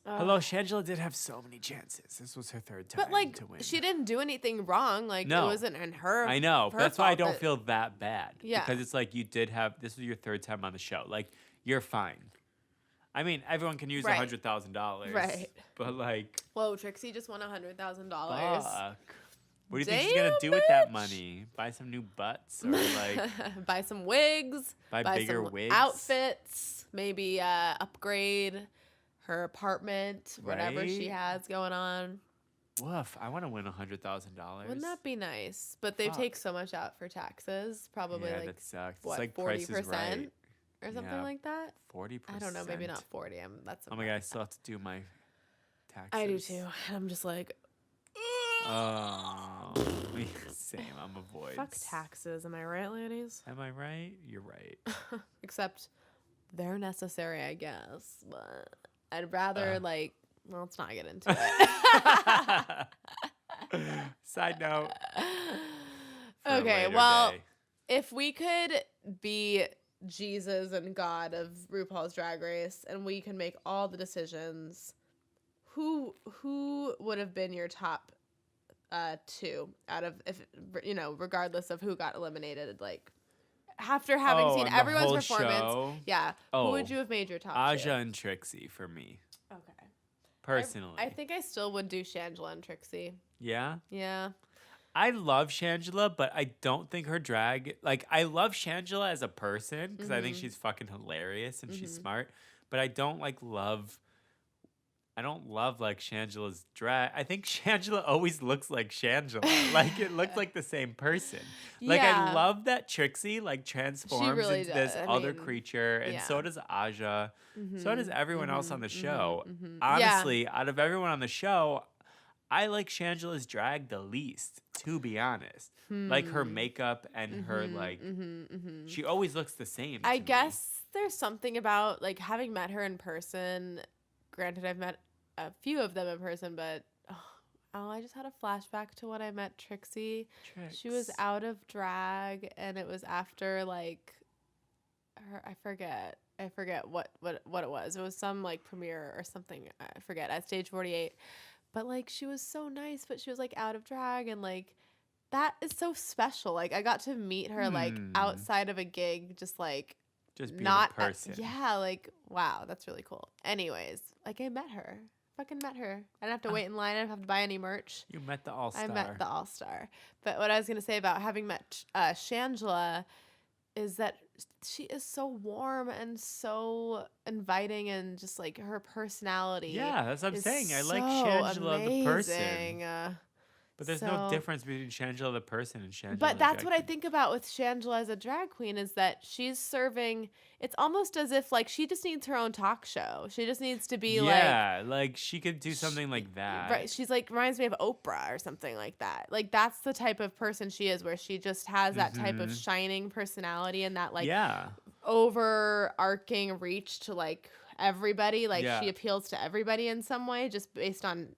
S2: Hello, Shangela did have so many chances. This was her third time
S1: But, like,
S2: to win.
S1: she didn't do anything wrong. Like,
S2: No.
S1: it wasn't in her.
S2: I know.
S1: her
S2: That's why I
S1: fault
S2: don't
S1: that-
S2: feel that bad.
S1: Yeah.
S2: Because it's like this was your third time on the show. Like, you're fine. I mean, everyone can use
S1: Right.
S2: $100,000.
S1: Right.
S2: But, like,
S1: Whoa, Trixie just won $100,000.
S2: fuck. What do you think she's going to
S1: Damn,
S2: do with that
S1: bitch.
S2: money? Buy some new butts? Or, like,
S1: Buy some wigs.
S2: buy bigger
S1: some
S2: wigs?
S1: outfits. Maybe upgrade her apartment, whatever she
S2: Right?
S1: has going on.
S2: Woof. I want to win $100,000.
S1: Wouldn't that be nice? But they
S2: Fuck.
S1: take so much out for taxes. Probably
S2: yeah,
S1: like
S2: that sucks.
S1: what,
S2: it's like Price is
S1: 40%
S2: Right.
S1: or something
S2: Yeah.
S1: like that.
S2: 40%.
S1: I don't know, maybe not 40. That's
S2: Oh my god, I still have to do my taxes.
S1: I do too. And I'm just like,
S2: Oh, same. I'm a void.
S1: fuck taxes. Am I right, ladies?
S2: Am I right? You're right.
S1: Except they're necessary, I guess. But I'd rather well, let's not get into it.
S2: Side note. for a
S1: Okay,
S2: later
S1: well,
S2: day.
S1: if we could be Jesus and God of RuPaul's Drag Race and we can make all the decisions, who would have been your top two out of, if regardless of who got eliminated, like after having seen
S2: on the
S1: everyone's
S2: whole
S1: performance,
S2: show?
S1: yeah,
S2: Oh,
S1: who would you have made your top
S2: Aja
S1: two?
S2: and Trixie for me,
S1: Okay.
S2: personally.
S1: I think I still would do Shangela and Trixie.
S2: yeah.
S1: Yeah.
S2: I love Shangela, but I don't think her drag. Like, I love Shangela as a person because I think she's fucking hilarious and she's smart. But I don't love. I don't love like Shangela's drag. I think Shangela always looks like Shangela. Like it looks like the same person. Like
S1: Yeah.
S2: I love that Trixie like transforms
S1: really
S2: into
S1: does.
S2: this
S1: I
S2: other
S1: mean,
S2: creature, and
S1: yeah.
S2: so does Aja. So does everyone else on the show.
S1: Yeah.
S2: Honestly, out of everyone on the show, I like Shangela's drag the least, to be honest. Like her makeup and her she always looks the same.
S1: I
S2: to me.
S1: guess there's something about like having met her in person. Granted, I've met a few of them in person, but I just had a flashback to when I met Trixie. She was
S2: Trix.
S1: out of drag, and it was after like her. I forget what it was. It was some like premiere or something. I forget at Stage 48. But like she was so nice, but she was like out of drag, and like that is so special. Like I got to meet her like outside of a gig, just like
S2: Just being
S1: not
S2: a person.
S1: yeah, like wow, that's really cool. Anyways, like I met her fucking met her. I didn't have to wait in line. I didn't have to buy any merch.
S2: You met the all-star.
S1: I met the all-star. But what I was going to say about having met Shangela is that she is so warm and so inviting, and just like her personality.
S2: Yeah, that's what I'm
S1: is
S2: saying. I like
S1: so
S2: Shangela the person.
S1: amazing.
S2: But there's no difference between Shangela the person and Shangela
S1: But
S2: the
S1: that's
S2: drag
S1: what I
S2: queen.
S1: think about with Shangela as a drag queen, is that she's serving, it's almost as if like she just needs her own talk show. She just needs to be
S2: like she could do something like that.
S1: right. She's like, reminds me of Oprah or something like that. Like that's the type of person she is, where she just has that type of shining personality and that like overarching reach to like everybody. Like she appeals to everybody in some way, just based on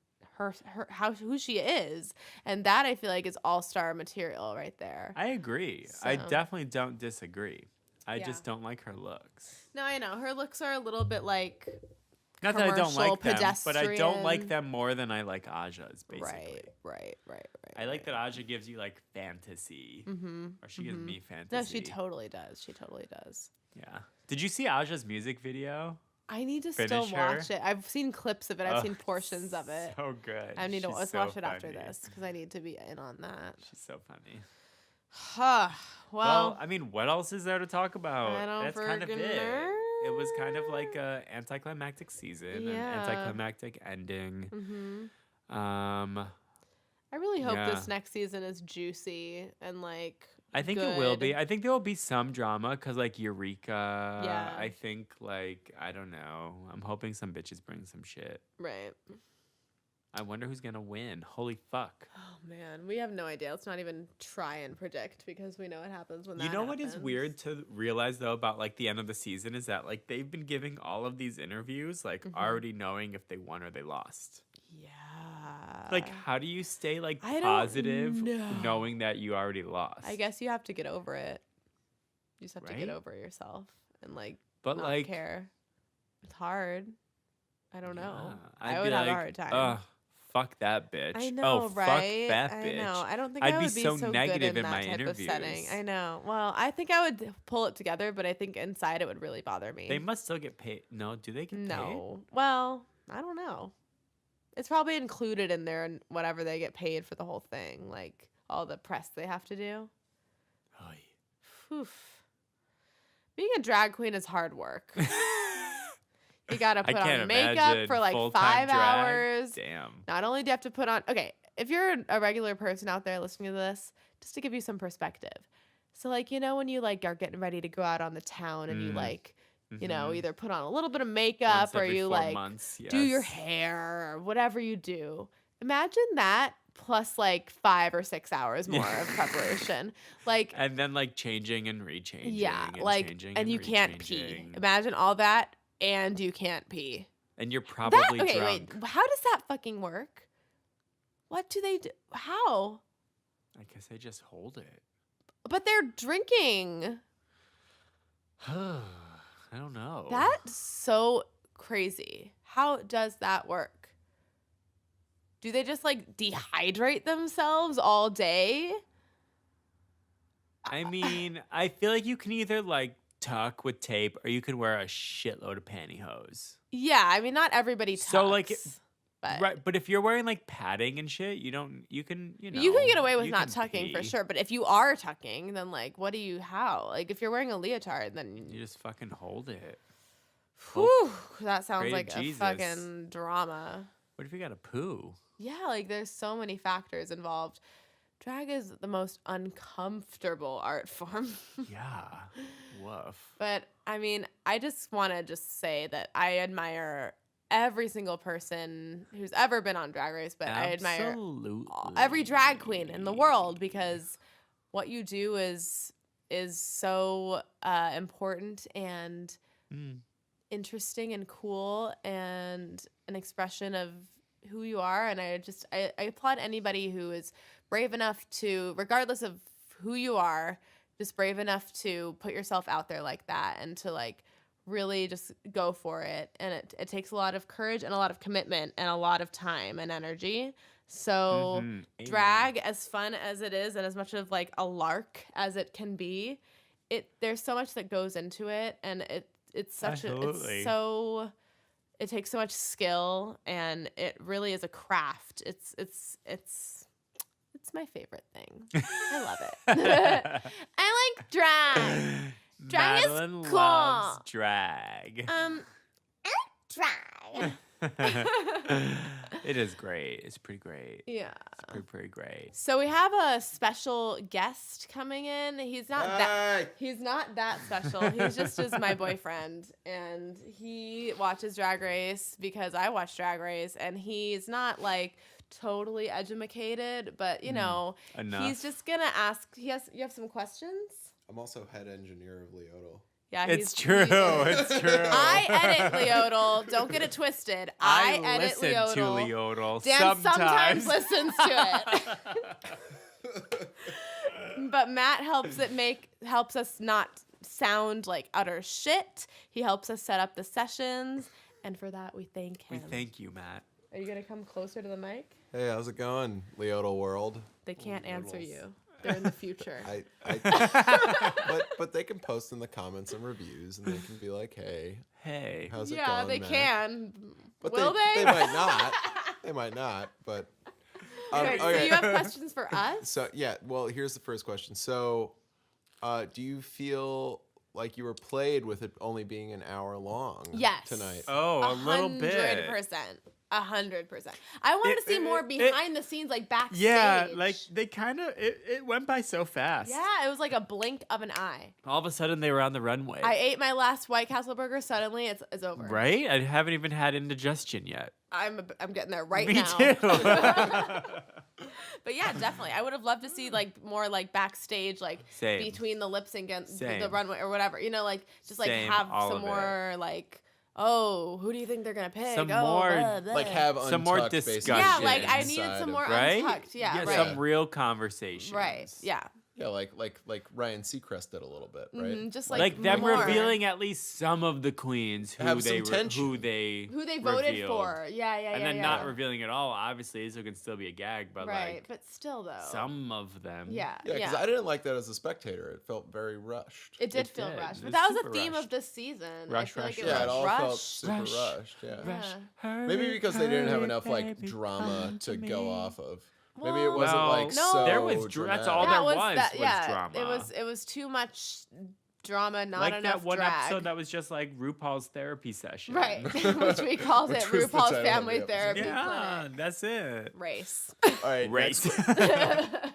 S1: who she is, and that I feel like is all-star material right there.
S2: I agree.
S1: So.
S2: I definitely don't disagree. I just don't like her looks.
S1: No, I know her looks are a little bit like
S2: not that I don't like them, but I don't like
S1: pedestrian.
S2: them more than I like Aja's. Basically,
S1: Right.
S2: I like that Aja gives you like fantasy, or she gives me fantasy.
S1: No, she totally does.
S2: Yeah. Did you see Aja's music video?
S1: I need to
S2: Finish
S1: still
S2: her?
S1: watch it. I've seen clips of it. I've seen portions of it.
S2: So good.
S1: I need to
S2: She's
S1: let's
S2: so
S1: watch it after
S2: funny.
S1: this because I need to be in on that.
S2: She's so funny.
S1: Huh.
S2: Well, I mean, what else is there to talk about?
S1: I don't
S2: That's kind of it.
S1: know.
S2: It was kind of like a anticlimactic season, an
S1: Yeah.
S2: anticlimactic ending.
S1: I really hope
S2: Yeah.
S1: this next season is juicy and like.
S2: I think it will
S1: good.
S2: be. I think there will be some drama because, like, Eureka.
S1: Yeah.
S2: I think, like, I don't know. I'm hoping some bitches bring some shit.
S1: Right.
S2: I wonder who's going to win. Holy fuck.
S1: Oh man, we have no idea. Let's not even try and predict because we know what happens when that
S2: You know what is
S1: happens.
S2: weird to realize, though, about, like, the end of the season is that, like, they've been giving all of these interviews, like, already knowing if they won or they lost.
S1: Yeah.
S2: Like, how do you stay, like,
S1: I don't
S2: positive
S1: know.
S2: knowing that you already lost?
S1: I guess you have to get over it. You just have to get
S2: Right?
S1: over yourself and like
S2: But,
S1: not
S2: like,
S1: care. It's hard. I don't know.
S2: I'd
S1: I
S2: be
S1: would have
S2: like,
S1: a hard time.
S2: Ugh, fuck that bitch.
S1: I know,
S2: oh,
S1: right?
S2: fuck that
S1: I
S2: bitch.
S1: know. I don't think
S2: I'd
S1: I
S2: be
S1: would be
S2: so
S1: so
S2: negative
S1: good in
S2: in
S1: that
S2: my
S1: type of setting.
S2: interviews.
S1: I know. Well, I think I would pull it together, but I think inside it would really bother me.
S2: They must still get paid. No, do they get paid?
S1: No. Well, I don't know. It's probably included in there and whatever they get paid for the whole thing, like all the press they have to do.
S2: Oy.
S1: Oof. Being a drag queen is hard work. You gotta
S2: I
S1: put
S2: can't
S1: on makeup
S2: imagine
S1: for like
S2: full-time
S1: 5
S2: drag.
S1: hours.
S2: Damn.
S1: Not only do you have to put on, okay, if you're a regular person out there listening to this, just to give you some perspective. So like, you know, when you like are getting ready to go out on the town and you like, you know, either put on a little bit of makeup
S2: Once
S1: or
S2: every
S1: you
S2: 4
S1: like
S2: months,
S1: do your
S2: yes.
S1: hair or whatever you do. Imagine that plus like 5 or 6 hours more of preparation. Like,
S2: And then like changing and rechanging.
S1: yeah,
S2: and
S1: like,
S2: changing
S1: and you can't pee.
S2: rechanging.
S1: Imagine all that and you can't pee.
S2: And you're probably
S1: Okay,
S2: drunk.
S1: wait. How does that fucking work? What do they do? How?
S2: I guess I just hold it.
S1: But they're drinking.
S2: I don't know.
S1: That's so crazy. How does that work? Do they just like dehydrate themselves all day?
S2: I mean, I feel like you can either like tuck with tape or you can wear a shitload of pantyhose.
S1: Yeah, I mean, not everybody tucks.
S2: So, like,
S1: but
S2: Right, but if you're wearing like padding and shit, you can
S1: you can get away with
S2: you
S1: not
S2: can
S1: tucking for
S2: pee.
S1: sure. But if you are tucking, then like, what do you? How? Like, if you're wearing a leotard, then
S2: You just fucking hold it.
S1: whew, that sounds
S2: pray to
S1: like
S2: Jesus.
S1: a fucking drama.
S2: What if you got a poo?
S1: Yeah, like there's so many factors involved. Drag is the most uncomfortable art form.
S2: Yeah. Woof.
S1: But I mean, I just want to just say that I admire every single person who's ever been on Drag Race, but I admire
S2: Absolutely.
S1: every drag queen in the world because what you do is so important and interesting and cool and an expression of who you are. And I applaud anybody who is brave enough to, regardless of who you are, just brave enough to put yourself out there like that and to like really just go for it. And it takes a lot of courage and a lot of commitment and a lot of time and energy. So drag, as fun as it is and as much of like a lark as it can be, there's so much that goes into it, and it's such
S2: Absolutely.
S1: it takes so much skill, and it really is a craft. It's my favorite thing. I love it. I like drag. Drag
S2: Madeline
S1: is cool.
S2: loves drag.
S4: Try.
S2: It is great. It's pretty great.
S1: Yeah.
S2: It's pretty great.
S1: So we have a special guest coming in. He's not that special. He's just my boyfriend, and he watches Drag Race because I watch Drag Race, and he's not like totally edumacated, but you know,
S2: Enough.
S1: he's just gonna ask. You have some questions?
S5: I'm also head engineer of LIOTL.
S1: Yeah,
S2: It's true. It's true.
S1: I edit LIOTL. Don't get it twisted. I edit
S2: listen
S1: LIOTL.
S2: to LIOTL
S1: Dan
S2: sometimes.
S1: listens to it. But Matt helps us not sound like utter shit. He helps us set up the sessions, and for that we thank him.
S2: We thank you, Matt.
S1: Are you gonna come closer to the mic?
S5: Hey, how's it going, LIOTL world?
S1: They can't answer you. They're in the future.
S5: But they can post in the comments and reviews, and they can be like, "Hey,
S2: Hey.
S5: how's it
S1: Yeah,
S5: going?"
S1: they
S5: Matt?
S1: can.
S5: But
S1: Will
S5: they
S1: they?
S5: might not. They might not. But
S1: Okay, so you have questions for us?
S5: So yeah, well, here's the first question. So, do you feel like you were played with it only being an hour long?
S1: Yes.
S5: Tonight.
S2: Oh, a little bit.
S1: 100%. I wanted to see more behind the scenes, like backstage.
S2: Yeah, like they kind of it went by so fast.
S1: Yeah, it was like a blink of an eye.
S2: All of a sudden they were on the runway.
S1: I ate my last White Castle burger. Suddenly, it's over.
S2: Right? I haven't even had indigestion yet.
S1: I'm getting there right
S2: Me
S1: now.
S2: too.
S1: But yeah, definitely. I would have loved to see like more like backstage, like
S2: Same.
S1: between the lip sync and the
S2: Same.
S1: runway or whatever. You know, like just like
S2: Same,
S1: have
S2: all
S1: some
S2: of it.
S1: more like, oh, who do you think they're gonna pick?
S2: Some
S1: oh,
S2: more,
S1: blah, blah.
S5: Like have
S2: Some more
S5: untucked, basically,
S2: discussion.
S1: Yeah, like I
S5: inside
S1: needed some
S5: of-
S1: more
S2: right?
S1: untucked. Yeah, right.
S2: Some real conversations.
S1: Right. Yeah.
S5: Yeah, like Ryan Seacrest did a little bit, right?
S1: Mhm, just
S2: Like them
S1: more.
S2: revealing at least some of the queens who
S5: Have
S2: they
S5: some tension.
S2: who they
S1: voted
S2: revealed.
S1: for. Yeah,
S2: and
S1: yeah,
S2: then
S1: yeah.
S2: not revealing at all, obviously, so it can still be a gag, but
S1: right,
S2: like
S1: but still though.
S2: some of them.
S1: Yeah,
S5: Yeah, because I didn't like that as a spectator. It felt very rushed.
S1: It did
S2: It
S1: feel
S2: did.
S1: rushed,
S2: It
S1: but
S2: was
S1: that was
S2: super
S1: the theme
S2: rushed.
S1: of this season.
S2: Rush,
S1: I feel
S2: rush,
S1: like it
S5: Yeah,
S1: was
S5: it all
S1: rushed.
S5: felt super
S2: Rush.
S5: rushed. Yeah.
S1: Yeah.
S5: Maybe because they didn't have enough like
S2: baby,
S5: drama
S2: come
S5: to
S2: to
S5: go
S2: me.
S5: off of. Maybe it
S1: Well,
S5: wasn't like
S1: no.
S5: so
S2: There was that's all
S5: dramatic.
S2: there was
S1: yeah,
S2: drama.
S1: It was too much drama, not
S2: like
S1: enough
S2: that one
S1: drag.
S2: episode that was just like RuPaul's therapy session.
S1: Right, which we called it
S5: Which was the
S1: RuPaul's
S5: title of
S1: Family
S5: the episode.
S1: Therapy
S2: Yeah,
S1: Clinic.
S2: that's it.
S1: Race.
S5: All right,
S2: Right.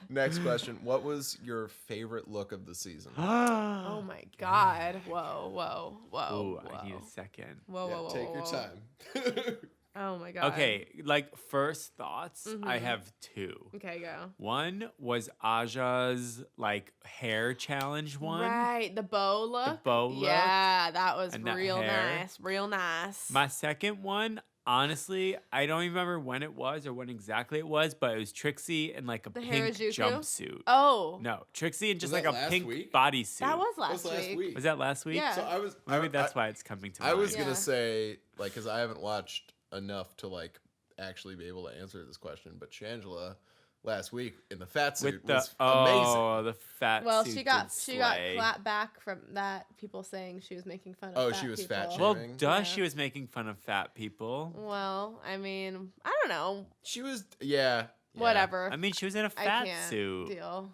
S5: next question. What was your favorite look of the season?
S1: Oh my God! Whoa, whoa, whoa!
S2: Ooh,
S1: whoa.
S2: I need a second.
S1: Whoa,
S5: Yeah,
S1: whoa, whoa!
S5: take your
S1: whoa.
S5: time.
S1: Oh my God.
S2: Okay, like first thoughts, I have two.
S1: Okay, go.
S2: One was Aja's like hair challenge one.
S1: Right, the bow look.
S2: bow look
S1: Yeah, that was
S2: and that
S1: real
S2: hair.
S1: nice. Real nice.
S2: My second one, honestly, I don't even remember when it was or when exactly it was, but it was Trixie in like a
S1: The
S2: pink
S1: Harajuku?
S2: jumpsuit.
S1: Oh,
S2: No, Trixie in just
S5: Was
S2: like
S5: that
S2: a
S5: last
S2: pink
S5: week?
S2: bodysuit.
S1: that was
S5: That was
S1: last week.
S2: Was that last week?
S1: Yeah.
S5: So I was.
S2: Maybe that's why it's coming to
S5: I
S2: mind.
S5: was
S1: Yeah.
S5: gonna say like because I haven't watched enough to like actually be able to answer this question, but Shangela last week in the fat suit
S2: with the
S5: was amazing.
S2: the fat
S1: Well,
S2: suit
S1: she got
S2: did slay.
S1: clapped back from that. People saying she was making fun of.
S5: Oh,
S1: fat
S5: she was
S1: people.
S5: fat
S2: Well,
S5: shaming.
S2: duh,
S1: Yeah.
S2: she was making fun of fat people.
S1: Well, I mean, I don't know.
S5: She was yeah.
S1: Whatever.
S2: I mean, she was in a
S1: I
S2: fat
S1: can't
S2: suit.
S1: deal.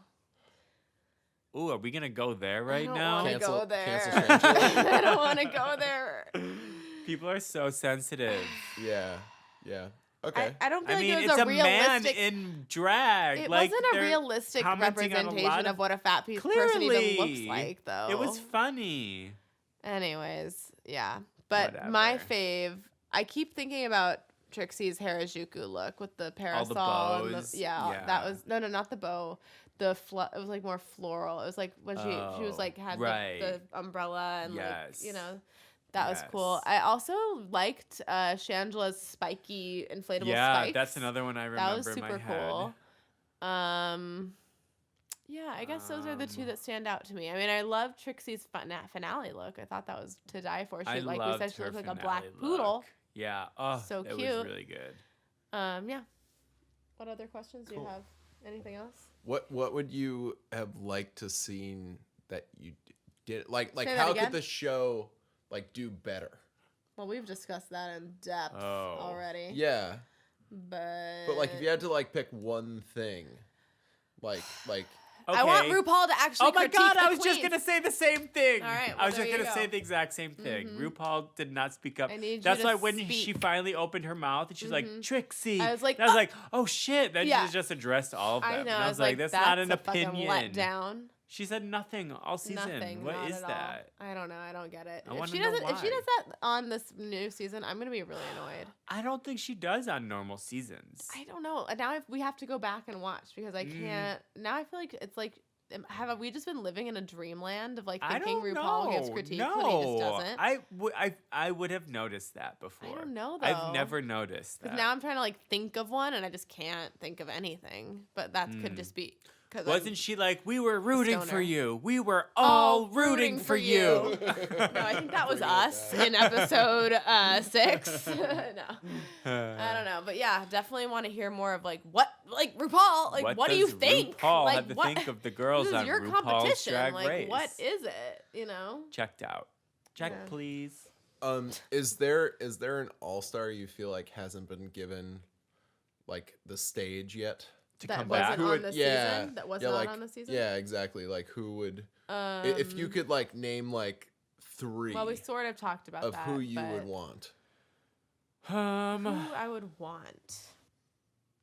S2: Ooh, are we gonna go there right
S1: I don't
S2: now?
S1: want to
S5: Cancel-
S1: go there.
S5: cancel Shangela.
S1: I don't want to go there.
S2: People are so sensitive.
S5: Yeah. Yeah. Okay.
S1: I don't feel
S2: I
S1: like
S2: mean,
S1: it
S2: it's
S1: was
S2: a
S1: a
S2: man
S1: realistic.
S2: in drag.
S1: It
S2: like,
S1: wasn't a
S2: they're
S1: realistic
S2: commenting on a
S1: representation
S2: lot
S1: of what a fat person even looks
S2: Clearly.
S1: like, though.
S2: It was funny.
S1: Anyways, yeah. But my
S2: Whatever.
S1: fave, I keep thinking about Trixie's Harajuku look with the parasol. And
S2: bows.
S1: the, yeah,
S2: Yeah.
S1: that was no, not the bow. It was like more floral. It was like when she was
S2: Oh,
S1: like had
S2: right.
S1: the umbrella and
S2: Yes.
S1: like that was
S2: Yes.
S1: cool. I also liked Shangela's spiky inflatable
S2: Yeah,
S1: spikes.
S2: that's another one I remember
S1: That was
S2: in my
S1: super
S2: head.
S1: cool. Yeah, I guess those are the two that stand out to me. I mean, I love Trixie's finale look. I thought that was to die for.
S2: I
S1: She, like we
S2: loved
S1: said, she
S2: her
S1: looked like a black
S2: finale
S1: poodle.
S2: look. Yeah. Oh,
S1: So
S2: it
S1: cute.
S2: was really good.
S1: Yeah. What other questions do you
S5: Cool.
S1: have? Anything else?
S5: What would you have liked to seen that you did like
S1: Say that
S5: how
S1: again?
S5: could the show like do better?
S1: Well, we've discussed that in depth already.
S5: Yeah.
S1: But
S5: like, if you had to like pick one thing, like.
S1: I want RuPaul to actually.
S2: Oh my god! I was
S1: queens.
S2: just gonna say the same thing.
S1: All right,
S2: I
S1: well,
S2: was
S1: there
S2: just
S1: you
S2: gonna
S1: go.
S2: say the exact same thing. RuPaul did not speak up.
S1: I need you
S2: That's
S1: to
S2: why when
S1: speak.
S2: she finally opened her mouth and she's like Trixie,
S1: I was like,
S2: and I was like, oh shit! Then
S1: Yeah.
S2: she just addressed all of them.
S1: I know.
S2: And
S1: I
S2: I
S1: was
S2: was like, that's not an
S1: a fucking
S2: opinion.
S1: letdown.
S2: She said nothing all season.
S1: Nothing.
S2: What
S1: not
S2: is
S1: at
S2: that?
S1: All. I don't know. I don't get it.
S2: I
S1: If
S2: wanna
S1: she
S2: know
S1: doesn't, if she
S2: why.
S1: does that on this new season, I'm gonna be really annoyed.
S2: I don't think she does on normal seasons.
S1: I don't know. And now we have to go back and watch because I can't. Now I feel like it's like. Have we just been living in a dreamland of like thinking RuPaul gives critique when he just doesn't?
S2: I would have noticed that before.
S1: I don't know though.
S2: I've never noticed that.
S1: Now I'm trying to like think of one and I just can't think of anything. But that could just be because
S2: Wasn't she like, we were rooting for
S1: stoner.
S2: you. We were all rooting for you.
S1: No, I think that was us in episode 6. No, I don't know, but yeah, definitely want to hear more of like RuPaul. Like, what do you
S2: does
S1: think?
S2: RuPaul
S1: like,
S2: have to
S1: what?
S2: think of the girls
S1: This is
S2: on
S1: your
S2: RuPaul's
S1: competition.
S2: Drag
S1: Like,
S2: Race?
S1: what is it? You know?
S2: Checked out. Check,
S1: Yeah.
S2: please.
S5: Is there an all-star you feel like hasn't been given like the stage yet?
S2: To
S1: That
S2: come
S1: wasn't
S2: back.
S1: on the season. That was not
S5: like,
S1: on the season.
S5: Yeah, exactly. Like, who would? If you could like name like 3
S1: Well, we sort of talked about
S5: of
S1: that.
S5: who you
S1: but
S5: would want.
S1: Who I would want.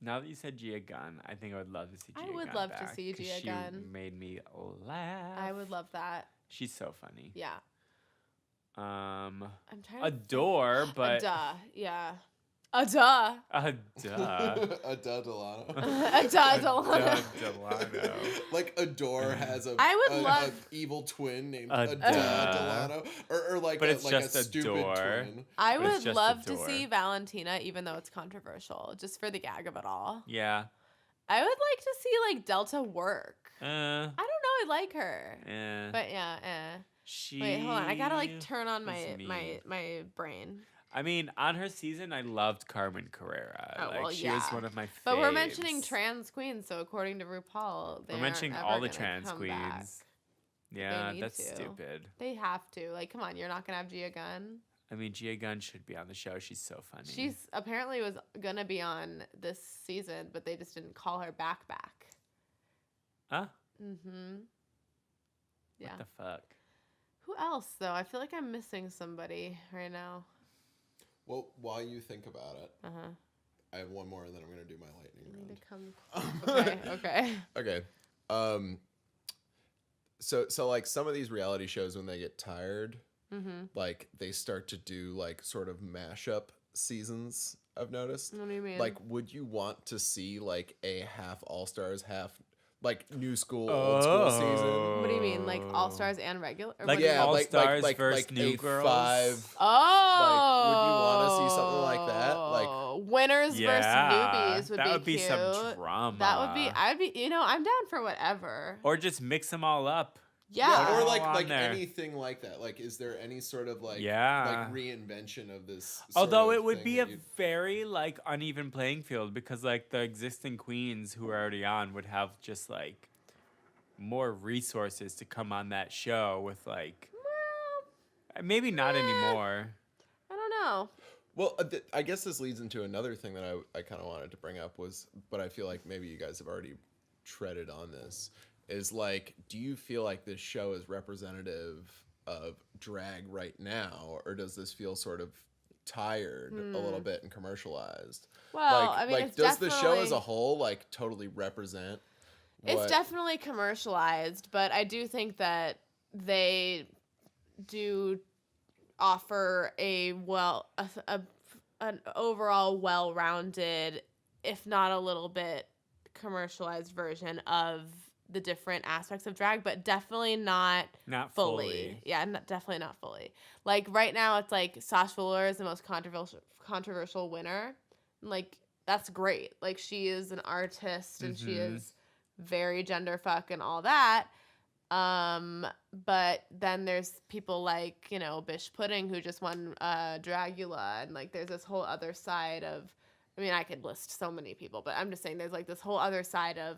S2: Now that you said Gia Gunn, I think I would love to see Gia
S1: I would
S2: Gunn
S1: love to
S2: back,
S1: see
S2: 'cause
S1: Gia Gunn.
S2: She made me laugh.
S1: I would love that.
S2: She's so funny.
S1: Yeah. I'm trying to
S2: Adore, but
S1: duh. Yeah. Duh.
S2: duh.
S5: A Delano.
S1: Delano.
S2: Delano.
S5: Like Adore has a
S1: I would
S5: a
S1: love-
S5: evil twin named
S2: Duh.
S5: Delano, or like
S2: But
S5: a,
S2: it's
S5: like
S2: just
S5: a stupid
S2: Adore.
S5: twin.
S1: I
S2: But it's
S1: would
S2: just
S1: love to
S2: Adore.
S1: see Valentina, even though it's controversial, just for the gag of it all.
S2: Yeah.
S1: I would like to see like Delta work.
S2: Uh,
S1: I don't know. I like her,
S2: eh.
S1: but yeah.
S2: She
S1: Wait, hold on. I gotta like turn on
S2: is
S1: my brain.
S2: I mean, on her season, I loved Carmen Carrera.
S1: Oh,
S2: like,
S1: well,
S2: she was
S1: yeah.
S2: one of my faves.
S1: But we're mentioning trans queens, so according to RuPaul,
S2: We're mentioning all the trans queens.
S1: Back.
S2: Yeah,
S1: need
S2: that's
S1: to.
S2: stupid.
S1: They have to. Like, come on, you're not gonna have Gia Gunn.
S2: I mean, Gia Gunn should be on the show. She's so funny.
S1: She's apparently was gonna be on this season, but they just didn't call her back.
S2: Huh?
S1: Mm-hmm. Yeah.
S2: What the fuck?
S1: Who else though? I feel like I'm missing somebody right now.
S5: Well, while you think about it,
S1: Uh-huh.
S5: I have one more, and then I'm gonna do my lightning
S1: I need
S5: round.
S1: to come. Okay.
S5: Okay. So like some of these reality shows, when they get tired,
S1: Mm-hmm.
S5: like they start to do like sort of mashup seasons. I've noticed.
S1: What do you mean?
S5: Like, would you want to see like a half All Stars, half like new school, old school season?
S1: What do you mean? Like All Stars and regular? Or
S2: Like,
S1: what do you
S2: yeah,
S1: mean?
S2: All-Stars versus
S5: like
S2: New
S5: a
S2: Girls?
S5: 5.
S1: Oh.
S5: would you wanna see something like that? Like,
S1: winners
S2: Yeah,
S1: versus newbies would
S2: that
S1: be
S2: would be
S1: cute.
S2: some drama.
S1: That would be. I'd be. You know, I'm down for whatever.
S2: Or just mix them all up.
S1: Yeah.
S5: or
S2: all
S5: like
S2: on there.
S5: anything like that. Like, is there any sort of like
S2: Yeah.
S5: like reinvention of this?
S2: Although
S5: sort
S2: it
S5: of
S2: would
S5: thing
S2: be
S5: that
S2: a
S5: you'd-
S2: very like uneven playing field because like the existing queens who are already on would have just like more resources to come on that show with like maybe not anymore.
S1: I don't know.
S5: Well, I guess this leads into another thing that I kind of wanted to bring up but I feel like maybe you guys have already treaded on this, is like, do you feel like this show is representative of drag right now, or does this feel sort of tired a little bit and commercialized?
S1: Well,
S5: like,
S1: I mean,
S5: like
S1: it's
S5: does the show as
S1: definitely-
S5: a whole like totally represent?
S1: It's
S5: what-
S1: definitely commercialized, but I do think that they do offer an overall well-rounded, if not a little bit commercialized version of the different aspects of drag, but definitely not
S2: Not
S1: fully.
S2: fully.
S1: Yeah, definitely not fully. Like right now, it's like Sash Fuller is the most controversial winner. Like that's great. Like she is an artist and she is very genderfuck and all that. But then there's people like, you know, Bish Pudding who just won Dragula, and like there's this whole other side of, I mean, I could list so many people, but I'm just saying there's like this whole other side of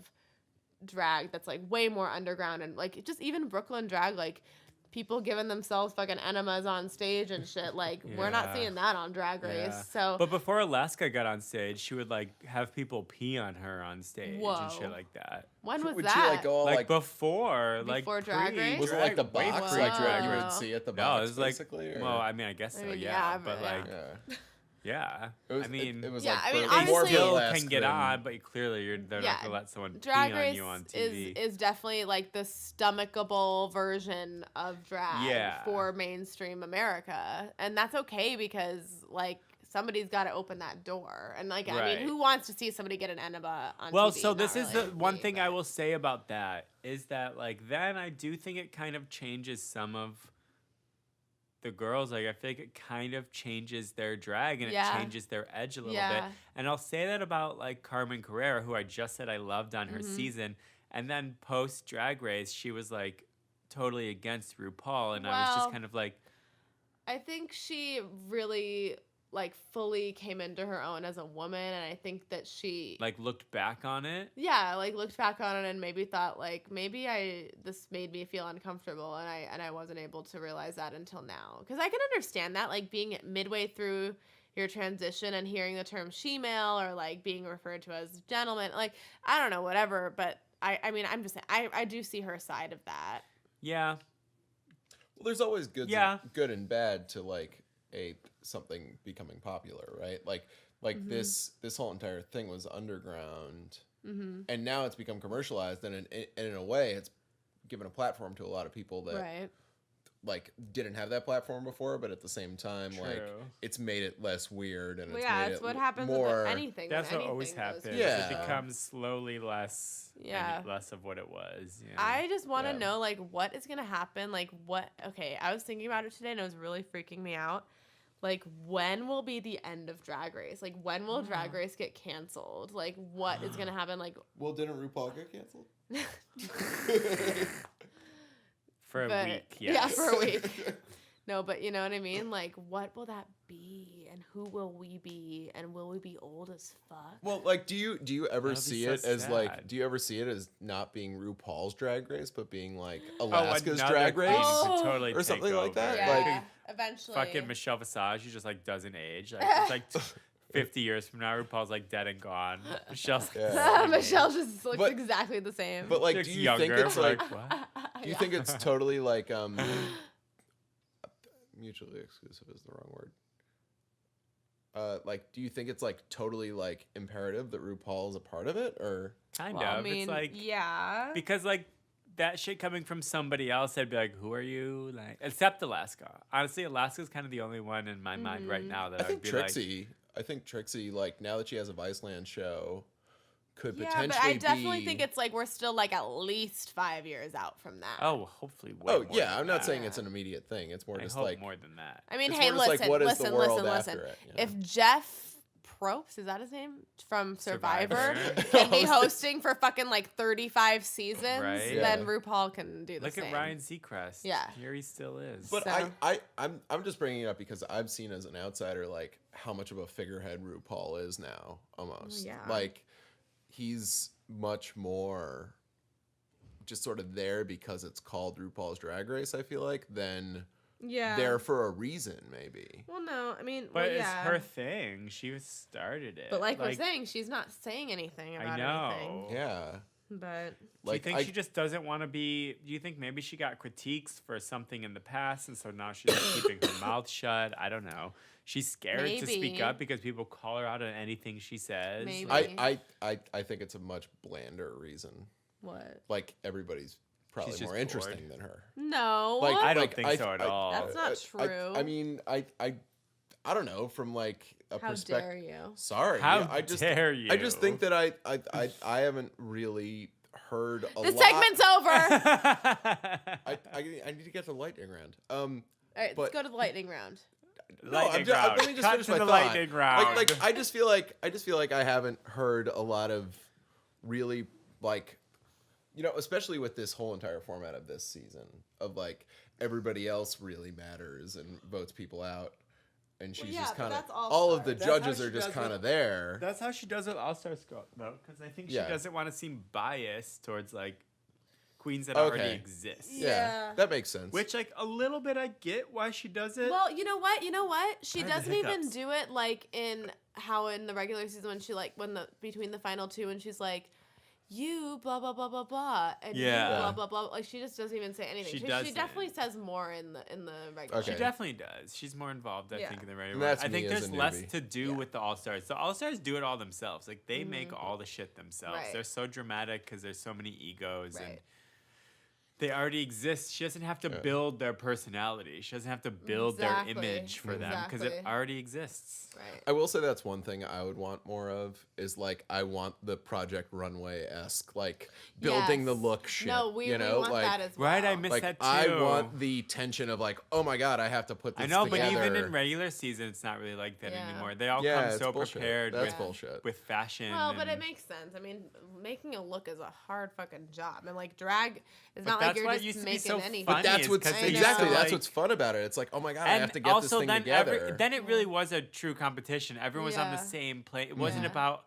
S1: drag that's like way more underground, and like just even Brooklyn drag, like people giving themselves fucking enemas on stage and shit. Like, we're not
S2: Yeah.
S1: seeing that on Drag Race.
S2: Yeah.
S1: So,
S2: But before Alaska got on stage, she would like have people pee on her on stage and
S1: Whoa.
S2: shit like that.
S1: when was
S5: Would
S1: that?
S5: she like go all
S2: Like
S5: like?
S2: before
S1: Before Drag Race?
S5: Was it like the
S2: way
S5: box
S2: pre
S5: like
S2: Drag
S5: what you
S2: Race.
S5: would see at the
S2: No,
S5: box?
S2: it was like,
S5: basically, or?
S2: well, I mean, I guess so,
S1: I mean,
S2: yeah.
S1: yeah,
S2: But
S1: yeah.
S2: like,
S5: Yeah.
S2: yeah.
S5: It was,
S2: I mean,
S5: it was
S1: Yeah,
S5: like
S1: I mean,
S5: for-
S2: they
S1: honestly-
S2: still
S5: burlesque
S2: can get
S5: than-
S2: on, but clearly they're
S1: Yeah,
S2: not gonna let someone
S1: Drag
S2: pee
S1: Race
S2: on you on TV.
S1: is definitely like the stomachable version of drag
S2: Yeah.
S1: for mainstream America, and that's okay because like somebody's got to open that door, and like I
S2: Right.
S1: mean, who wants to see somebody get an enema on
S2: Well,
S1: TV?
S2: so this
S1: Not
S2: is
S1: really
S2: the one
S1: me,
S2: thing I
S1: but-
S2: will say about that is that like then I do think it kind of changes some of the girls. Like I think it kind of changes their drag and
S1: Yeah.
S2: it changes their edge a little bit.
S1: Yeah.
S2: And I'll say that about like Carmen Carrera, who I just said I loved on her
S1: Mm-hmm.
S2: season, and then post Drag Race she was like totally against RuPaul, and I was
S1: Well,
S2: just kind of like,
S1: I think she really like fully came into her own as a woman, and I think that she
S2: looked back on it.
S1: yeah, like looked back on it and maybe thought like maybe this made me feel uncomfortable, and I wasn't able to realize that until now, because I can understand that, like being midway through your transition and hearing the term she-male or like being referred to as gentleman, like I don't know, whatever, but I mean I'm just saying I do see her side of that.
S2: Yeah.
S5: Well, there's always good,
S2: Yeah.
S5: good and bad to like something becoming popular, right? Like
S1: Mm-hmm.
S5: this whole entire thing was underground,
S1: Mm-hmm.
S5: and now it's become commercialized, and in a way, it's given a platform to a lot of people that
S1: Right.
S5: like didn't have that platform before, but at the same time, like
S2: True.
S5: it's made it less weird, and
S1: Well,
S5: it's
S1: yeah,
S5: made
S1: it's
S5: it
S1: what happens
S5: more.
S1: with anything.
S2: That's
S1: when
S2: what always
S1: anything goes
S2: happens.
S5: Yeah.
S2: It becomes slowly less
S1: Yeah.
S2: less of what it was. Yeah.
S1: I just want to
S5: Yeah.
S1: know, like, what is going to happen? Like, okay, I was thinking about it today, and it was really freaking me out. Like, when will be the end of Drag Race? Like, when will Drag Race get canceled? Like, what is going to happen? Like,
S5: Well, didn't RuPaul get canceled?
S2: For a
S1: but-
S2: week,
S1: Yeah,
S2: yes.
S1: for a week. No, but you know what I mean? Like, what will that be? And who will we be? And will we be old as fuck?
S5: Well, like, do you ever
S2: That'd be
S5: see
S2: so
S5: it as
S2: sad.
S5: like? Do you ever see it as not being RuPaul's Drag Race, but being like
S2: Oh,
S5: Alaska's
S2: another
S5: Drag
S2: queen
S5: Race?
S1: Oh.
S2: could totally
S5: Or something
S2: take
S5: like that?
S2: over.
S5: Like-
S1: Yeah, eventually.
S2: Fucking Michelle Visage, who just like doesn't age. Like it's like 50 years from now, RuPaul's like dead and gone. Michelle's
S5: Yeah.
S1: Michelle just looks
S5: But-
S1: exactly the same.
S5: But like,
S2: looks
S5: do you
S2: younger.
S5: think it's like?
S2: what?
S5: Do you
S1: Yeah.
S5: think it's totally like mutually exclusive is the wrong word. Like, do you think it's like totally like imperative that RuPaul is a part of it, or
S2: Kind
S1: Well,
S2: of.
S1: I mean,
S2: it's like
S1: yeah.
S2: because like that shit coming from somebody else, I'd be like, who are you? Like, except Alaska. Honestly, Alaska's kind of the only one in my mind right now that
S5: I think
S2: would be
S5: Trixie. I think Trixie, like now that she has a Viceland show, could
S1: Yeah,
S5: potentially
S1: but I definitely
S5: be...
S1: think it's like we're still like at least 5 years out from that.
S2: like, oh, hopefully. Way
S5: Oh
S2: more
S5: yeah,
S2: than
S5: I'm not
S2: that.
S5: saying it's an immediate thing. It's more
S2: I
S5: just
S2: hope
S5: like
S2: more than that.
S1: I mean,
S5: it's
S1: hey,
S5: more just
S1: listen,
S5: like, what is the
S1: listen,
S5: world
S1: listen,
S5: after
S1: listen.
S5: it, you know?
S1: If Jeff Probst, is that his name? From Survivor,
S2: Survivor.
S1: can be hosting for fucking like 35 seasons,
S2: Right?
S1: then
S5: Yeah.
S1: RuPaul can do the
S2: Look
S1: same.
S2: at Ryan Seacrest.
S1: Yeah.
S2: Here he still is.
S5: But
S1: So-
S5: I'm just bringing it up because I've seen as an outsider like how much of a figurehead RuPaul is now, almost.
S1: Yeah.
S5: Like he's much more just sort of there because it's called RuPaul's Drag Race, I feel like, than
S1: Yeah.
S5: there for a reason, maybe.
S1: Well, no, I mean,
S2: But
S1: well,
S2: it's
S1: yeah.
S2: her thing. She started it.
S1: But like we're saying, she's not saying anything about
S2: I know.
S1: anything.
S5: Yeah.
S1: But
S2: Do you
S5: Like
S2: think she just doesn't want to be? Do you think maybe she got critiques for something in the past, and so now she's like keeping her mouth shut? I don't know. She's scared to speak
S1: Maybe.
S2: up because people call her out on anything she says.
S1: Maybe.
S5: I think it's a much blander reason.
S1: what?
S5: Like everybody's probably
S2: She's just
S5: more interesting
S2: bored.
S5: than her.
S1: No.
S5: Like
S2: I don't
S5: like,
S2: think so at all.
S1: That's not true.
S5: I mean, I don't know from like a
S1: How
S5: perspective.
S1: dare you?
S5: Sorry,
S2: How
S5: yeah, I just
S2: dare you?
S5: I just think that I haven't really heard a
S1: The
S5: lot.
S1: segment's over.
S5: I need to get to the lightning round.
S1: All right,
S5: But-
S1: let's go to the lightning round.
S2: Lightning
S5: just,
S2: round.
S5: let me just
S2: Cut
S5: finish
S2: to
S5: my
S2: the
S5: thought.
S2: lightning round.
S5: Like I just feel like I haven't heard a lot of really like, you know, especially with this whole entire format of this season of like everybody else really matters and votes people out, and she's
S1: yeah,
S5: just
S1: but
S5: kind of
S1: that's
S5: all of the
S2: That's how
S5: judges
S2: she
S5: are just
S2: does
S5: kind
S2: it.
S5: of there.
S2: That's how she does it All Stars though, because I think she
S5: Yeah.
S2: doesn't want to seem biased towards like queens that already exist.
S1: Yeah.
S5: That makes sense.
S2: Which, like, a little bit I get why she does it.
S1: Well, you know what? She
S2: Probably the
S1: doesn't even
S2: hiccups.
S1: do it like in the regular season when she like between the final two and she's like, you blah blah blah blah blah and
S2: Yeah.
S1: you blah blah blah. Like she just doesn't even say anything.
S2: She
S1: She
S2: doesn't.
S1: definitely says more in the regular.
S5: Okay.
S2: She definitely does. She's more involved, I
S1: Yeah.
S2: think, in the regular
S5: And
S2: one.
S5: that's
S2: I think
S5: me as
S2: there's
S5: a
S2: less
S5: newbie.
S2: to do with the All-Stars. The All-Stars do it all themselves. Like, they make all the shit themselves.
S1: Right.
S2: They're so dramatic because there's so many egos. And
S1: Right.
S2: they already exist. She doesn't have to build their personality. She doesn't have to build
S1: Exactly.
S2: their image for them because it
S1: Exactly.
S2: already exists.
S1: Right.
S5: I will say that's one thing I would want more of is like I want the Project Runway-esque like building the
S1: Yes.
S5: look shit.
S1: No, we
S5: like,
S1: want that as well.
S2: Right, I miss
S5: like
S2: that too.
S5: I want the tension of like, oh my god, I have to put this
S2: I know,
S5: together.
S2: but even in regular season, it's not really like that
S1: Yeah.
S2: anymore. They all
S5: Yeah,
S2: come
S5: it's
S2: so
S5: bullshit.
S2: prepared
S5: That's
S2: with,
S5: bullshit.
S2: with fashion.
S1: Well, but it
S2: and-
S1: makes sense. I mean, making a look is a hard fucking job, and like drag is
S2: But
S1: not like
S2: that's
S1: you're
S2: why it
S1: just
S2: used to be
S1: making
S2: so
S1: anything.
S2: funny.
S5: But that's
S2: is
S5: what's
S2: 'cause they used
S5: exactly
S2: to,
S5: that's
S2: like-
S5: what's fun about it. It's like, oh my god, I
S2: And
S5: have to get this
S2: also
S5: thing
S2: then
S5: together.
S2: then it really was a true competition. Everyone was on the
S1: Yeah.
S2: same plane. It wasn't
S1: Yeah.
S2: about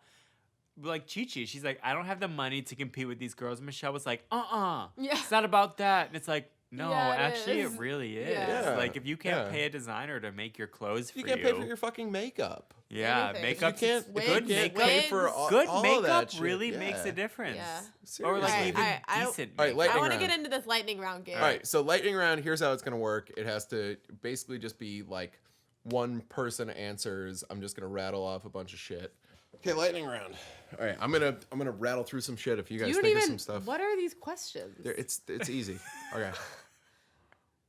S2: like Chi-Chi. She's like, I don't have the money to compete with these girls. Michelle was like,
S1: Yeah.
S2: it's not about that. And it's like, no,
S1: Yeah, it
S2: actually,
S1: is.
S2: it really is.
S1: Yeah.
S2: Like, if you can't
S5: Yeah.
S2: pay a designer to make your clothes for
S5: you can't pay for your fucking makeup.
S2: yeah,
S1: Anything.
S2: makeup.
S5: You can't,
S1: Wigs,
S2: good
S5: you can't
S2: makeup.
S5: pay for all,
S2: Good
S5: all
S2: makeup
S5: of that shit.
S2: really
S5: Yeah.
S2: makes a difference.
S1: Yeah.
S2: Or like
S5: Seriously.
S2: even
S1: I-
S2: decent.
S5: All right,
S2: makeup.
S5: lightning
S1: I want to
S5: round.
S1: get into this lightning round game.
S5: All right, so lightning round. Here's how it's gonna work. It has to basically just be like one person answers. I'm just gonna rattle off a bunch of shit. Okay, lightning round. All right, I'm gonna rattle through some shit if you guys
S1: You don't
S5: think of
S1: even.
S5: some stuff.
S1: What are these questions?
S5: It's easy. Okay.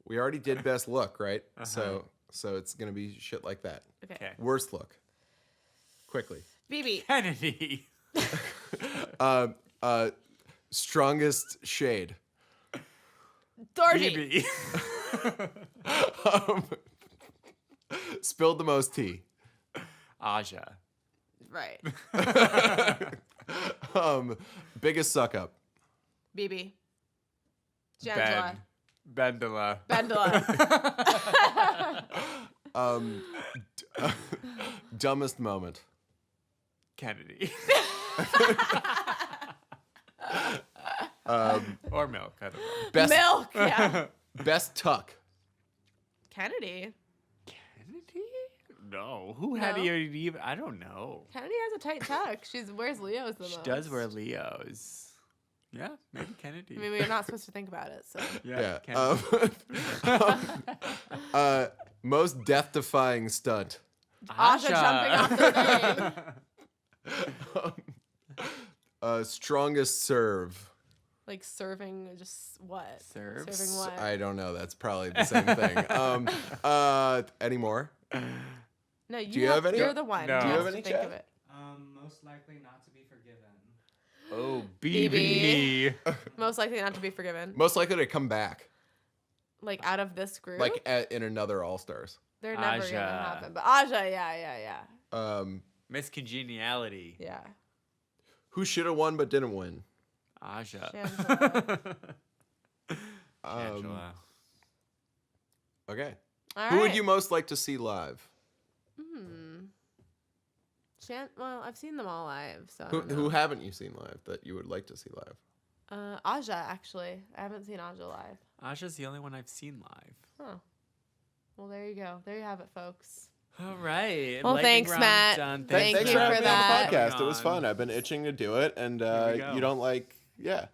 S5: We already did best look, right? So it's gonna be shit like that.
S2: Okay.
S5: Worst look. Quickly.
S1: BB.
S2: Kennedy.
S5: Strongest shade.
S1: Dorothy.
S2: BB.
S5: Spilled the most tea.
S2: Aja.
S1: Right.
S5: Biggest suck up.
S1: BB.
S2: Ben.
S1: Jangela.
S2: Bendela.
S1: Bendela.
S5: Dumbest moment.
S2: Kennedy. Or milk. I don't know.
S5: Best
S1: Milk. Yeah.
S5: best tuck.
S1: Kennedy.
S2: Kennedy? No. Who had
S1: No?
S2: you even? I don't know.
S1: Kennedy has a tight tuck. She wears Leo's the
S2: She
S1: most.
S2: does wear Leos. Yeah, maybe Kennedy.
S1: I mean, we're not supposed to think about it. So.
S5: Yeah.
S2: Kennedy.
S5: Most death-defying stunt.
S1: Aja jumping off the thing.
S5: Strongest serve.
S1: Like serving just what?
S2: Serve?
S1: Serving what?
S5: I don't know. That's probably the same thing. Any more?
S1: No,
S5: Do you have any?
S1: You're the one.
S2: No. Do you
S5: have
S1: to
S5: any,
S1: think
S5: Chad?
S1: of it.
S6: Most likely not to be forgiven.
S2: Oh,
S1: BB.
S2: BB.
S1: Most likely not to be forgiven.
S5: Most likely to come back,
S1: Like out of this group.
S5: like in another All Stars.
S1: They're never
S2: Aja.
S1: gonna happen. But Aja, yeah.
S2: Miss Congeniality.
S1: Yeah.
S5: Who should have won but didn't win?
S2: Aja.
S1: Shangela.
S2: Angela.
S5: Okay.
S1: All
S5: Who would
S1: right.
S5: you most like to see live?
S1: Well, I've seen them all live, so I
S5: Who
S1: don't know.
S5: who haven't you seen live that you would like to see live?
S1: Aja, actually. I haven't seen Aja live.
S2: Aja's the only one I've seen live.
S1: Huh. Well, there you go. There you have it, folks.
S2: All right.
S1: Well,
S2: lightning
S1: thanks,
S2: round
S1: Matt.
S2: done.
S1: Thank
S5: Thanks
S1: you
S5: for having
S1: for
S5: me on
S1: that.
S5: the podcast. It was
S2: Coming
S5: fun.
S2: on.
S5: I've been itching to do it, and
S2: Here we go.
S5: you don't like. Yeah,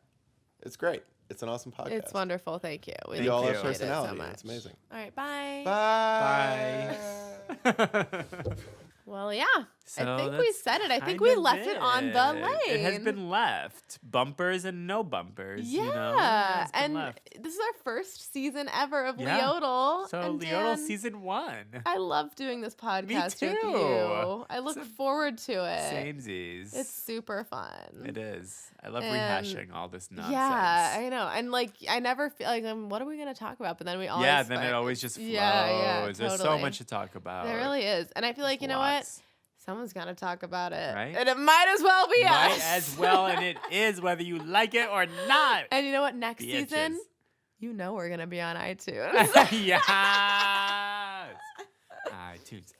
S5: it's great. It's an awesome podcast.
S1: It's wonderful. Thank you. We
S5: You all have
S2: Thank you.
S1: appreciate it so
S5: personality.
S1: much.
S5: It's amazing.
S1: All right. Bye.
S5: Bye.
S1: Well, yeah.
S2: So
S1: I think we
S2: that's
S1: said it. I think
S2: kind
S1: we
S2: of
S1: left it on the
S2: it.
S1: lane.
S2: It has been left. Bumpers and no bumpers.
S1: Yeah.
S2: You know? It's been
S1: And
S2: left.
S1: this is our first season ever of
S2: Yeah.
S1: LIOTL.
S2: So
S1: and
S2: LIOTL
S1: Dan,
S2: season 1.
S1: I love doing this podcast with
S2: too.
S1: you. I look forward to it.
S2: Samesies.
S1: It's super fun.
S2: It is. I love
S1: And-
S2: rehashing all this nonsense.
S1: Yeah, I know. And like, I never feel like, what are we going to talk about? But then we always.
S2: Yeah, then it
S1: find-
S2: always just flows.
S1: Yeah,
S2: There's so
S1: totally.
S2: much to talk about.
S1: There really is. And I feel like, you know what?
S2: Lots.
S1: Someone's got to talk about it.
S2: Right?
S1: And it might as well be
S2: Might
S1: us.
S2: as well, and it is whether you like it or not.
S1: And you know what? Next
S2: Bitches.
S1: season, you know we're going to be on iTunes.
S2: Yes. iTunes.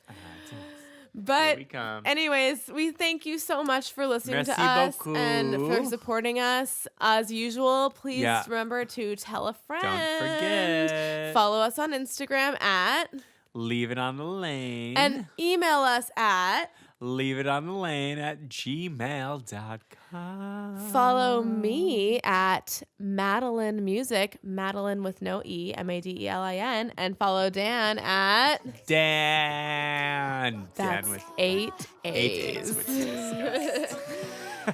S1: But
S2: we come.
S1: anyways, we thank you so much for listening
S2: Merci
S1: to us and for
S2: beaucoup.
S1: supporting us. As usual, please
S2: Yeah.
S1: remember to tell a friend.
S2: Don't forget.
S1: Follow us on Instagram at
S2: Leave it on the lane.
S1: and email us at
S2: leaveitonthelane@gmail.com.
S1: follow me at Madeline Music, Madeline with no E, Madelin, and follow Dan at
S2: Dan.
S1: that's
S2: Dan with
S1: 8
S2: 8
S1: A's.
S2: A's, which is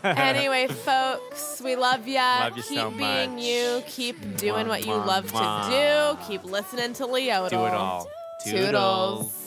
S1: Anyway, folks, we love ya.
S2: Love you
S1: Keep
S2: so
S1: being
S2: much.
S1: you. Keep doing what you
S2: Mwah,
S1: love
S2: mwah.
S1: to do. Keep listening to LIOTL.
S2: Do it all.
S1: Toodles.